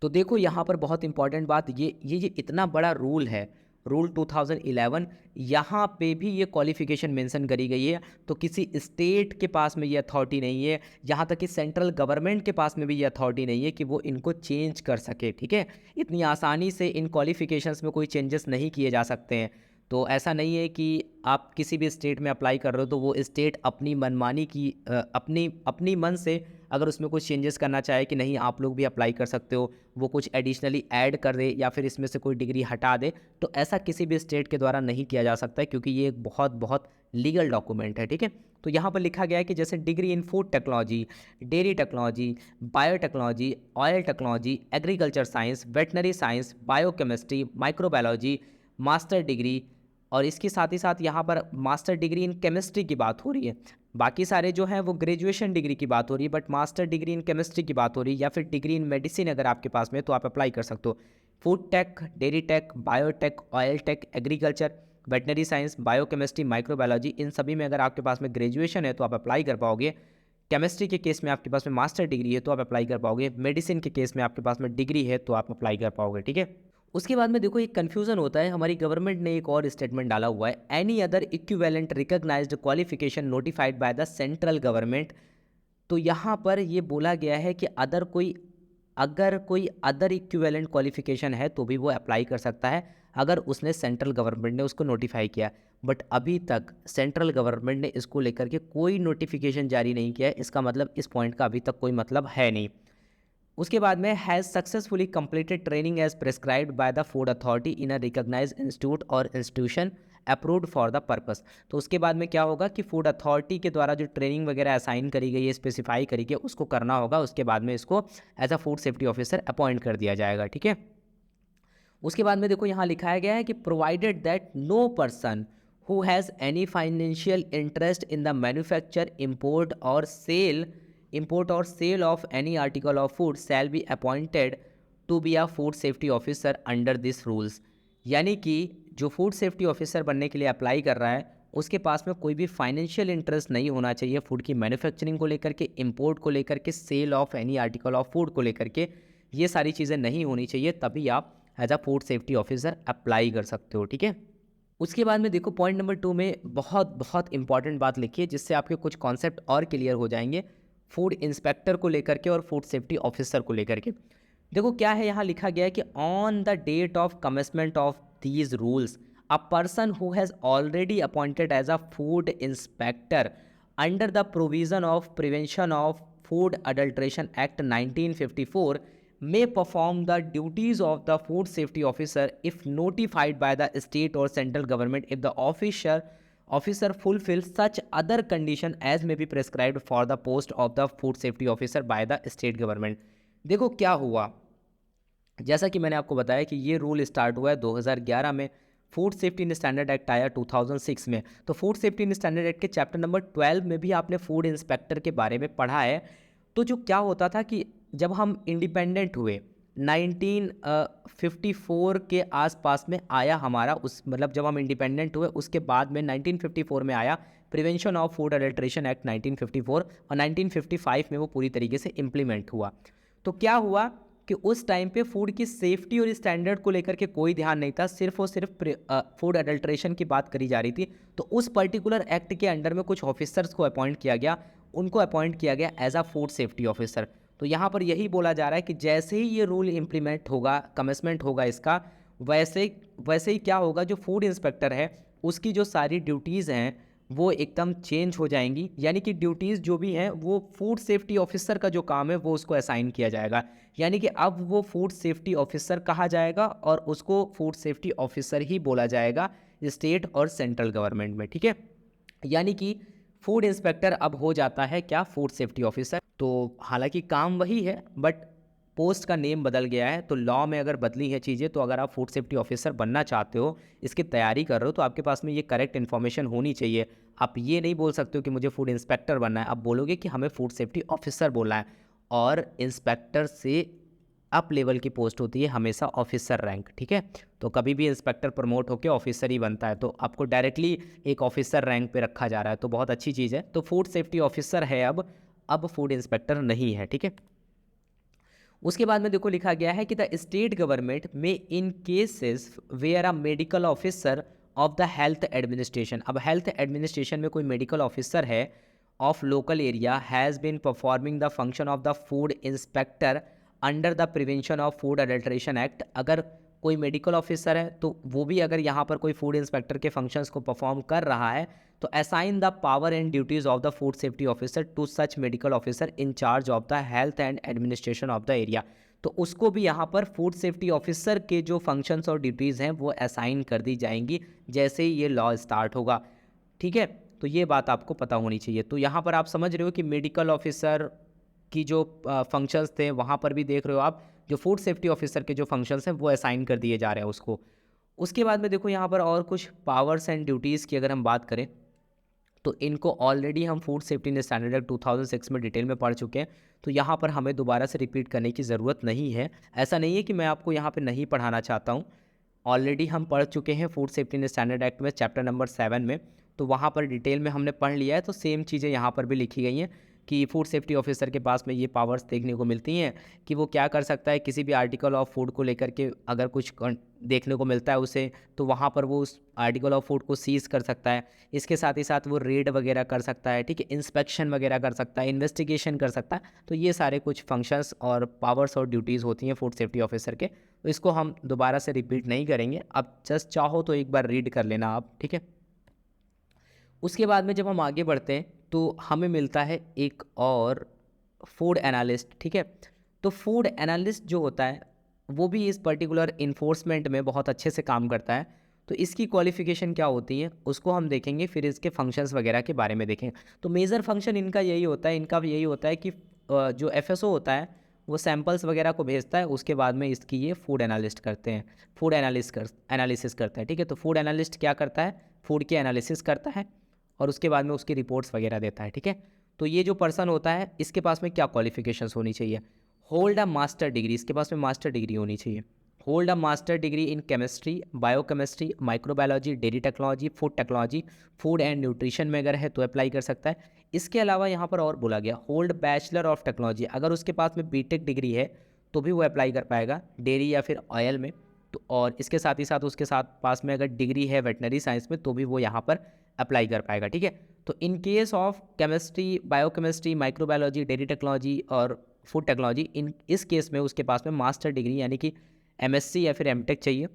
S2: तो देखो यहाँ पर बहुत इंपॉर्टेंट बात, ये इतना बड़ा रूल है, रूल 2011, यहाँ पे भी ये क्वालिफिकेशन मेंशन करी गई है। तो किसी स्टेट के पास में ये अथॉरिटी नहीं है, यहाँ तक कि सेंट्रल गवर्नमेंट के पास में भी ये अथॉरिटी नहीं है कि वो इनको चेंज कर सके, ठीक है। इतनी आसानी से इन क्वालिफिकेशंस में कोई चेंजेस नहीं किए जा सकते हैं। तो ऐसा नहीं है कि आप किसी भी स्टेट में अप्लाई कर रहे हो तो वो स्टेट अपनी मनमानी की अपनी मन से अगर उसमें कुछ चेंजेस करना चाहे कि नहीं आप लोग भी अप्लाई कर सकते हो, वो कुछ एडिशनली ऐड कर दे या फिर इसमें से कोई डिग्री हटा दे, तो ऐसा किसी भी स्टेट के द्वारा नहीं किया जा सकता है, क्योंकि ये एक बहुत बहुत लीगल डॉक्यूमेंट है, ठीक है। तो यहाँ पर लिखा गया है कि जैसे degree in food technology, dairy technology, biotechnology, oil technology, agriculture science, veterinary science, biochemistry, microbiology, master degree, और इसके साथ ही साथ यहाँ पर मास्टर डिग्री इन केमिस्ट्री की बात हो रही है, बाकी सारे जो हैं वो ग्रेजुएशन डिग्री की बात हो रही है, but master degree in chemistry की बात हो रही है या फिर डिग्री इन मेडिसिन अगर आपके पास में, तो आप अप्लाई कर सकते हो। Food tech, dairy tech, biotech, oil tech, agriculture, veterinary science, biochemistry, microbiology, इन सभी में अगर आपके पास में ग्रेजुएशन है तो आप अप्लाई कर पाओगे। केमिस्ट्री के केस में आपके पास में मास्टर डिग्री है तो आप अप्लाई कर पाओगे। मेडिसिन के केस में आपके पास में डिग्री है तो आप अप्लाई कर पाओगे, ठीक है। उसके बाद में देखो एक कन्फ्यूज़न होता है, हमारी गवर्नमेंट ने एक और स्टेटमेंट डाला हुआ है, any other equivalent recognised qualification notified by the central government. तो यहाँ पर ये बोला गया है कि अगर कोई अदर इक्विवेलेंट क्वालिफिकेशन है तो भी वो अप्लाई कर सकता है अगर उसने सेंट्रल गवर्नमेंट ने उसको नोटिफाई किया। बट अभी तक सेंट्रल गवर्नमेंट ने इसको लेकर के कोई नोटिफिकेशन जारी नहीं किया है, इसका मतलब इस पॉइंट का अभी तक कोई मतलब है नहीं। उसके बाद में has successfully completed training as prescribed by the food authority in a recognised institute और institution approved for the purpose. तो उसके बाद में क्या होगा कि फूड अथॉरिटी के द्वारा जो ट्रेनिंग वगैरह असाइन करी गई है, स्पेसिफाई करी गई है, उसको करना होगा। उसके बाद में इसको as a food safety officer appoint कर दिया जाएगा, ठीक है। उसके बाद में देखो यहाँ लिखाया गया है कि provided that no person who has any financial interest in the manufacture, import or sale of any article of food shall be appointed to be a food safety officer under this rules। यानी कि जो food safety officer बनने के लिए apply कर रहा है उसके पास में कोई भी फाइनेंशियल इंटरेस्ट नहीं होना चाहिए फूड की मैन्युफैक्चरिंग को लेकर के, इंपोर्ट को लेकर के, sale of any article of food को लेकर के, ये सारी चीज़ें नहीं होनी चाहिए, तभी आप as a food safety officer apply कर सकते हो, ठीक है। उसके बाद में देखो पॉइंट नंबर 2 में बहुत बहुत इंपॉर्टेंट बात लिखी है जिससे आपके कुछ कॉन्सेप्ट और क्लियर हो जाएंगे फूड इंस्पेक्टर को लेकर के और फूड सेफ्टी ऑफिसर को लेकर के। देखो क्या है, यहाँ लिखा गया है कि on the date of commencement of these rules a person who has already appointed as a food inspector under the provision of prevention of food adulteration act 1954 may perform the duties of the food safety officer if notified by the state or central government if the officer fulfills such other condition as may be prescribed for the post of the food safety officer by the state government। देखो क्या हुआ, जैसा कि मैंने आपको बताया कि ये रूल स्टार्ट हुआ है 2011 में, food safety in standard act आया 2006 में। तो food safety in standard act के चैप्टर नंबर 12 में भी आपने फूड इंस्पेक्टर के बारे में पढ़ा है। तो जो क्या होता था कि जब हम इंडिपेंडेंट हुए 1954 के आसपास में आया हमारा, उस मतलब जब हम इंडिपेंडेंट हुए उसके बाद में 1954 में आया prevention of food adulteration act 1954 और 1955 में वो पूरी तरीके से इम्प्लीमेंट हुआ। तो क्या हुआ कि उस टाइम पे फूड की सेफ्टी और स्टैंडर्ड को लेकर के कोई ध्यान नहीं था, सिर्फ और सिर्फ फूड अडल्ट्रेशन की बात करी जा रही थी। तो उस पर्टिकुलर एक्ट के अंडर में कुछ ऑफिसर्स को अपॉइंट किया गया, उनको अपॉइंट किया गया as a food safety officer. तो यहाँ पर यही बोला जा रहा है कि जैसे ही ये रूल इम्प्लीमेंट होगा, कमेंसमेंट होगा इसका, वैसे ही क्या होगा, जो फूड इंस्पेक्टर है उसकी जो सारी ड्यूटीज़ हैं वो एकदम चेंज हो जाएंगी। यानी कि ड्यूटीज़ जो भी हैं वो फूड सेफ्टी ऑफिसर का जो काम है वो उसको असाइन किया जाएगा। यानी कि अब वो फूड सेफ्टी ऑफिसर कहा जाएगा और उसको फूड सेफ्टी ऑफिसर ही बोला जाएगा स्टेट और सेंट्रल गवर्नमेंट में, ठीक है। यानी कि फूड इंस्पेक्टर अब हो जाता है क्या, फूड सेफ्टी ऑफिसर। तो हालांकि काम वही है बट पोस्ट का नेम बदल गया है। तो लॉ में अगर बदली है चीज़ें, तो अगर आप फूड सेफ्टी ऑफिसर बनना चाहते हो, इसकी तैयारी कर रहे हो, तो आपके पास में ये करेक्ट इन्फॉर्मेशन होनी चाहिए। आप ये नहीं बोल सकते हो कि मुझे फूड इंस्पेक्टर बनना है, आप बोलोगे कि हमें फूड सेफ्टी ऑफिसर बोलना है। और इंस्पेक्टर से अप लेवल की पोस्ट होती है हमेशा ऑफिसर रैंक, ठीक है। तो कभी भी इंस्पेक्टर प्रमोट होकर ऑफिसर ही बनता है, तो आपको डायरेक्टली एक ऑफिसर रैंक पे रखा जा रहा है, तो बहुत अच्छी चीज़ है। तो फूड सेफ्टी ऑफिसर है अब फूड इंस्पेक्टर नहीं है, ठीक है। उसके बाद में देखो लिखा गया है कि द स्टेट गवर्नमेंट में in cases where a medical officer of the health administration, अब हेल्थ एडमिनिस्ट्रेशन में कोई मेडिकल ऑफिसर है of local area has been performing the function of the food inspector under the prevention of food adulteration act. अगर कोई medical officer है तो वो भी अगर यहाँ पर कोई फूड इंस्पेक्टर के फंक्शंस को परफॉर्म कर रहा है तो assign the power and duties of the food safety officer to such medical officer in charge of the health and administration of the area. तो उसको भी यहाँ पर फूड सेफ्टी ऑफिसर के जो फंक्शंस और ड्यूटीज़ हैं वो असाइन कर दी जाएंगी जैसे ही ये लॉ स्टार्ट होगा, ठीक है। तो ये बात आपको पता होनी चाहिए। तो यहाँ पर आप समझ रहे हो कि मेडिकल ऑफिसर की जो फंक्शंस थे वहाँ पर भी देख रहे हो आप, जो फूड सेफ्टी ऑफिसर के जो फंक्शंस हैं वो असाइन कर दिए जा रहे हैं उसको। उसके बाद में देखो यहाँ पर और कुछ पावर्स एंड ड्यूटीज़ की अगर हम बात करें तो इनको ऑलरेडी हम फूड सेफ्टी स्टैंडर्ड एक्ट 2006 में डिटेल में पढ़ चुके हैं, तो यहाँ पर हमें दोबारा से रिपीट करने की ज़रूरत नहीं है। ऐसा नहीं है कि मैं आपको यहाँ पे नहीं पढ़ाना चाहता हूँ, ऑलरेडी हम पढ़ चुके हैं फूड सेफ्टी स्टैंडर्ड एक्ट में चैप्टर नंबर 7 में, तो वहाँ पर डिटेल में हमने पढ़ लिया है। तो सेम चीज़ें यहाँ पर भी लिखी गई हैं कि फूड सेफ्टी ऑफिसर के पास में ये पावर्स देखने को मिलती हैं कि वो क्या कर सकता है, किसी भी आर्टिकल ऑफ फूड को लेकर के अगर कुछ देखने को मिलता है उसे, तो वहाँ पर वो उस आर्टिकल ऑफ फूड को सीज़ कर सकता है। इसके साथ ही साथ वो रेड वगैरह कर सकता है, ठीक है, इंस्पेक्शन वगैरह कर सकता है, इन्वेस्टिगेशन कर सकता है। तो ये सारे कुछ फंक्शंस और पावर्स और ड्यूटीज़ होती हैं फूड सेफ्टी ऑफिसर के, तो इसको हम दोबारा से रिपीट नहीं करेंगे। अब जस्ट चाहो तो एक बार रीड कर लेना आप, ठीक है। उसके बाद में जब हम आगे बढ़ते हैं तो हमें मिलता है एक और फूड एनालिस्ट, ठीक है। तो फूड एनालिस्ट जो होता है वो भी इस पर्टिकुलर इन्फोर्समेंट में बहुत अच्छे से काम करता है। तो इसकी क्वालिफ़िकेशन क्या होती है उसको हम देखेंगे, फिर इसके फंक्शंस वगैरह के बारे में देखेंगे। तो मेजर फंक्शन इनका यही होता है, कि जो एफएसओ होता है वो सैंपल्स वगैरह को भेजता है, उसके बाद में इसकी ये फूड एनालिस्ट करते हैं, फूड एनालिसिस करता है, ठीक है। तो फूड एनालिस्ट क्या करता है, फूड की एनालिसिस करता है और उसके बाद में उसकी रिपोर्ट्स वगैरह देता है, ठीक है। तो ये जो पर्सन होता है इसके पास में क्या क्वालिफिकेशंस होनी चाहिए, होल्ड अ मास्टर डिग्री, इसके पास में मास्टर डिग्री होनी चाहिए। Hold a master degree in chemistry, biochemistry, microbiology, dairy technology, food and nutrition में अगर है तो अप्लाई कर सकता है। इसके अलावा यहाँ पर और बोला गया होल्ड बैचलर ऑफ टेक्नोलॉजी, अगर उसके पास में बीटेक डिग्री है तो भी वो अप्लाई कर पाएगा डेयरी या फिर ऑयल में। तो और इसके साथ ही साथ उसके साथ पास में अगर डिग्री है वेटनरी साइंस में तो भी वो यहाँ पर अप्लाई कर पाएगा, ठीक है। तो in case of chemistry, biochemistry, microbiology, dairy technology और फूड टेक्नोलॉजी, इस केस में उसके पास में मास्टर डिग्री यानी कि एमएससी या फिर एमटेक चाहिए।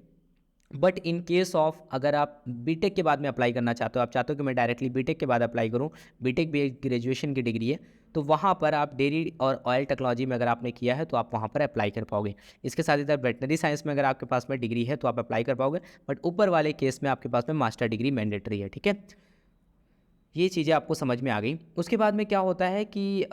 S2: बट इन केस ऑफ अगर आप बीटेक के बाद में अप्लाई करना चाहते हो, आप चाहते हो कि मैं डायरेक्टली बीटेक के बाद अप्लाई करूं, बीटेक भी एक ग्रेजुएशन की डिग्री है, तो वहाँ पर आप डेयरी और ऑयल टेक्नोलॉजी में अगर आपने किया है तो आप वहाँ पर अप्लाई कर पाओगे। इसके साथ ही साथ वेटनरी साइंस में अगर आपके पास में डिग्री है तो आप अप्लाई कर पाओगे, बट ऊपर वाले केस में आपके पास में मास्टर डिग्री मैंडेटरी है, ठीक है। ये चीज़ें आपको समझ में आ गई। उसके बाद में क्या होता है कि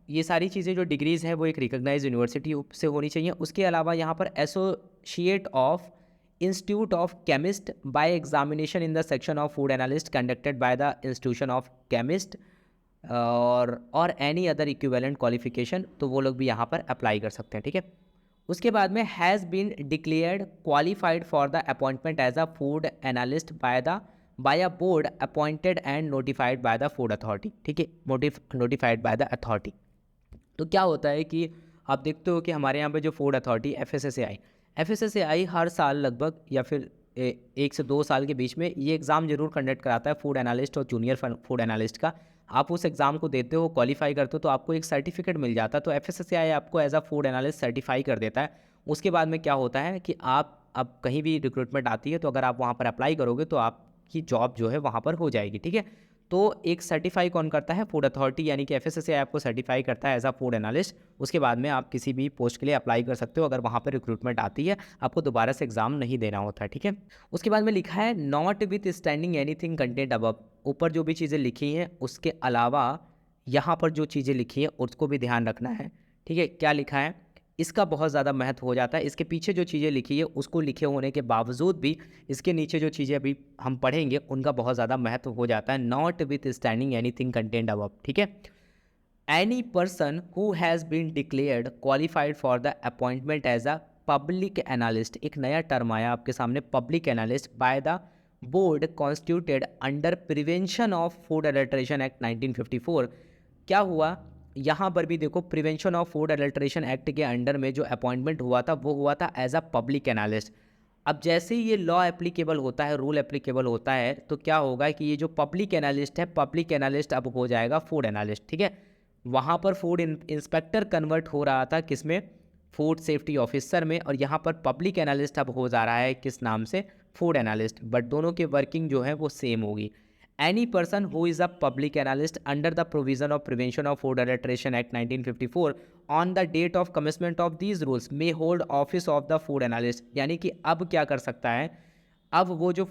S2: ये सारी चीज़ें जो डिग्रीज़ हैं वो एक रिकॉग्नाइज्ड यूनिवर्सिटी से होनी चाहिए। उसके अलावा यहाँ पर associate of institute of chemist by examination in the section of food analyst conducted by the institution of chemist or any other equivalent qualification, तो वो लोग भी यहाँ पर अप्लाई कर सकते हैं, ठीक है। उसके बाद में has been declared qualified for the appointment as a food analyst by a board appointed and notified by the food authority, ठीक है, नोटिफाइड बाय द अथॉरिटी। तो क्या होता है कि आप देखते हो कि हमारे यहाँ पे जो फूड अथॉरिटी एफएसएसएआई हर साल लगभग या फिर 1 से 2 साल के बीच में ये एग्ज़ाम जरूर कंडक्ट कराता है फूड एनालिस्ट और जूनियर फूड एनालिस्ट का। आप उस एग्ज़ाम को देते हो, क्वालिफाई करते हो, तो आपको एक सर्टिफिकेट मिल जाता है। तो एफएसएसएआई आपको as a food analyst certify कर देता है। उसके बाद में क्या होता है कि आप अब कहीं भी रिक्रूटमेंट आती है तो अगर आप वहाँ पर अप्लाई करोगे तो आपकी जॉब जो है वहाँ पर हो जाएगी, ठीक है। तो एक सर्टिफाई कौन करता है, फूड अथॉरिटी, यानी कि एफएसएसएआई आपको सर्टिफाई करता है एज अ फूड एनालिस्ट। उसके बाद में आप किसी भी पोस्ट के लिए अप्लाई कर सकते हो, अगर वहाँ पर रिक्रूटमेंट आती है आपको दोबारा से एग्जाम नहीं देना होता है, ठीक है। उसके बाद में लिखा है notwithstanding anything content above, ऊपर जो भी चीज़ें लिखी हैं उसके अलावा यहाँ पर जो चीज़ें लिखी हैं उसको भी ध्यान रखना है, ठीक है। क्या लिखा है, इसका बहुत ज़्यादा महत्व हो जाता है। इसके पीछे जो चीज़ें लिखी है उसको लिखे होने के बावजूद भी इसके नीचे जो चीज़ें अभी हम पढ़ेंगे उनका बहुत ज़्यादा महत्व हो जाता है। Notwithstanding anything content above, ठीक है। Any person who has been declared qualified for the appointment as a public analyst, एक नया टर्म आया आपके सामने, public analyst by the board constituted under prevention of food adulteration act 1954। क्या हुआ यहाँ पर भी देखो, prevention of food adulteration act के अंडर में जो अपॉइंटमेंट हुआ था वो हुआ था एज अ पब्लिक एनालिस्ट। अब जैसे ही ये लॉ एप्लीकेबल होता है, रूल एप्लीकेबल होता है, तो क्या होगा कि ये जो पब्लिक एनालिस्ट है, पब्लिक एनालिस्ट अब हो जाएगा फूड एनालिस्ट, ठीक है। वहाँ पर फूड इंस्पेक्टर कन्वर्ट हो रहा था किस में, फूड सेफ्टी ऑफिसर में, और यहाँ पर पब्लिक एनालिस्ट अब हो जा रहा है किस नाम से, फूड एनालिस्ट, बट दोनों की वर्किंग जो है वो सेम होगी। Any person who is a public analyst under the provision of prevention of food adulteration act 1954 on the date of commitment of these rules may hold office of the food analyst, यानी कि अब क्या कर सकता है, अब वो जो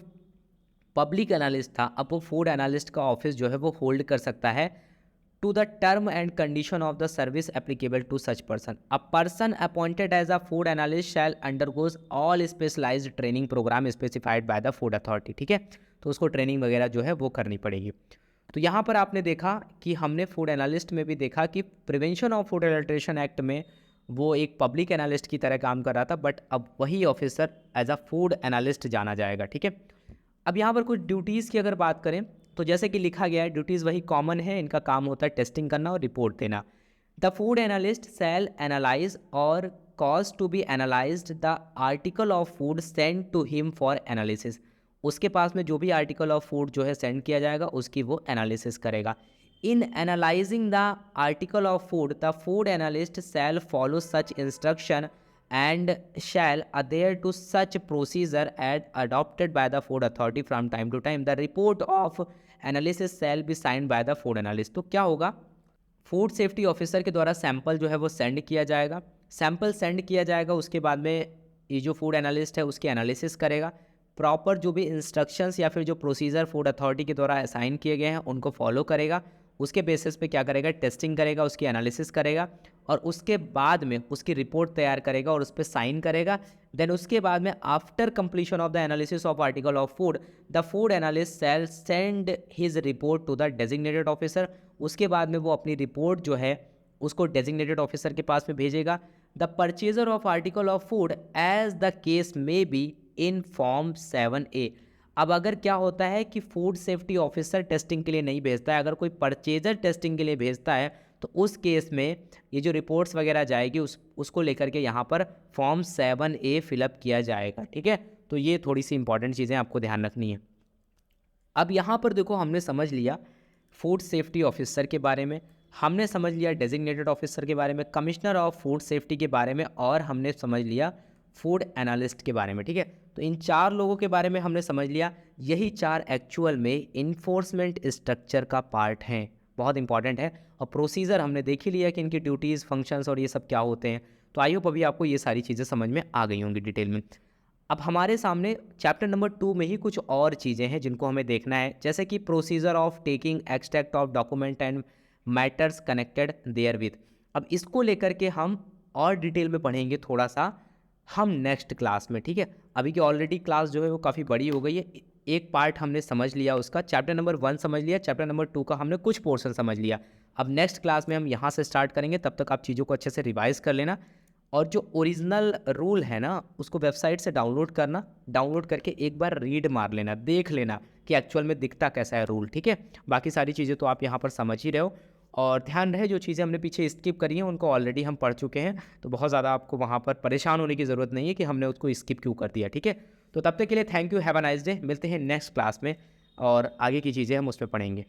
S2: पब्लिक एनालिस्ट था अब वो फूड एनालिस्ट का ऑफिस जो है वो होल्ड कर सकता है to the term and condition of the service applicable to such person. A person appointed as a food analyst shall undergoes all specialized training program specified by the food authority, ठीक है। तो उसको training वगैरह जो है वो करनी पड़ेगी। तो यहाँ पर आपने देखा कि हमने फूड एनालिस्ट में भी देखा कि prevention of food adulteration act में वो एक पब्लिक एनालिस्ट की तरह काम कर रहा था, बट अब वही officer as a food analyst जाना जाएगा, ठीक है। अब यहाँ पर कुछ ड्यूटीज़ की अगर बात करें तो जैसे कि लिखा गया है, ड्यूटीज़ वही कॉमन है, इनका काम होता है टेस्टिंग करना और रिपोर्ट देना। The food analyst shall analyse और cause to be analysed the article of food sent to him for analysis. उसके पास में जो भी आर्टिकल ऑफ फूड जो है सेंड किया जाएगा उसकी वो एनालिसिस करेगा। In analysing the article of food the food analyst shall follow such instruction and shall adhere to such procedure as adopted by the food authority from time to time. The report of analysis shall be signed by the food analyst. तो क्या होगा, food safety officer के द्वारा sample जो है वो send किया जाएगा, सैंपल सेंड किया जाएगा, उसके बाद में ये जो फूड एनालिस्ट है उसकी एनालिसिस करेगा, प्रॉपर जो भी इंस्ट्रक्शंस या फिर जो प्रोसीजर फूड अथॉरिटी के द्वारा असाइन किए गए हैं उनको फॉलो करेगा, उसके बेसिस पे क्या करेगा, टेस्टिंग करेगा, उसकी एनालिसिस करेगा और उसके बाद में उसकी रिपोर्ट तैयार करेगा और उस पर साइन करेगा। देन उसके बाद में after completion of the analysis of article of food the food analyst shall send his report to the designated officer. उसके बाद में वो अपनी रिपोर्ट जो है उसको डेजिग्नेटेड ऑफिसर के पास में भेजेगा। The purchaser of article of food as the case may be in form 7A। अब अगर क्या होता है कि फूड सेफ्टी ऑफिसर टेस्टिंग के लिए नहीं भेजता है, अगर कोई परचेजर टेस्टिंग के लिए भेजता है तो उस केस में ये जो रिपोर्ट्स वगैरह जाएगी उसको लेकर के यहाँ पर फॉर्म 7A फिलअप किया जाएगा, ठीक है। तो ये थोड़ी सी इंपॉर्टेंट चीज़ें आपको ध्यान रखनी है। अब यहाँ पर देखो, हमने समझ लिया फूड सेफ्टी ऑफिसर के बारे में, हमने समझ लिया डेजिग्नेटेड ऑफिसर के बारे में, कमिश्नर ऑफ फूड सेफ्टी के बारे में और हमने समझ लिया फूड एनालिस्ट के बारे में, ठीक है। तो इन 4 लोगों के बारे में हमने समझ लिया। यही 4 एक्चुअल में इन्फोर्समेंट स्ट्रक्चर का पार्ट हैं, बहुत इंपॉर्टेंट है। और प्रोसीजर हमने देख ही लिया कि इनकी ड्यूटीज़, फंक्शंस और ये सब क्या होते हैं। तो आई होप अभी आपको ये सारी चीज़ें समझ में आ गई होंगी डिटेल में। अब हमारे सामने चैप्टर नंबर 2 में ही कुछ और चीज़ें हैं जिनको हमें देखना है, जैसे कि procedure of taking extract of document and matters connected therewith. अब इसको लेकर के हम और डिटेल में पढ़ेंगे थोड़ा सा हम नेक्स्ट क्लास में, ठीक है। अभी की ऑलरेडी क्लास जो है वो काफ़ी बड़ी हो गई है, एक पार्ट हमने समझ लिया उसका, चैप्टर नंबर 1 समझ लिया, चैप्टर नंबर 2 का हमने कुछ पोर्शन समझ लिया। अब नेक्स्ट क्लास में हम यहाँ से स्टार्ट करेंगे, तब तक आप चीज़ों को अच्छे से रिवाइज कर लेना और जो ओरिजिनल रूल है ना उसको वेबसाइट से डाउनलोड करना, डाउनलोड करके एक बार रीड मार लेना, देख लेना कि एक्चुअल में दिखता कैसा है रूल, ठीक है। बाकी सारी चीज़ें तो आप यहाँ पर समझ ही रहे हो और ध्यान रहे जो चीज़ें हमने पीछे स्किप करी हैं उनको ऑलरेडी हम पढ़ चुके हैं, तो बहुत ज़्यादा आपको वहाँ पर परेशान होने की ज़रूरत नहीं है कि हमने उसको स्किप क्यों कर दिया, ठीक है। तो तब तक के लिए thank you, have a nice day. मिलते हैं नेक्स्ट क्लास में और आगे की चीज़ें हम उस पर पढ़ेंगे।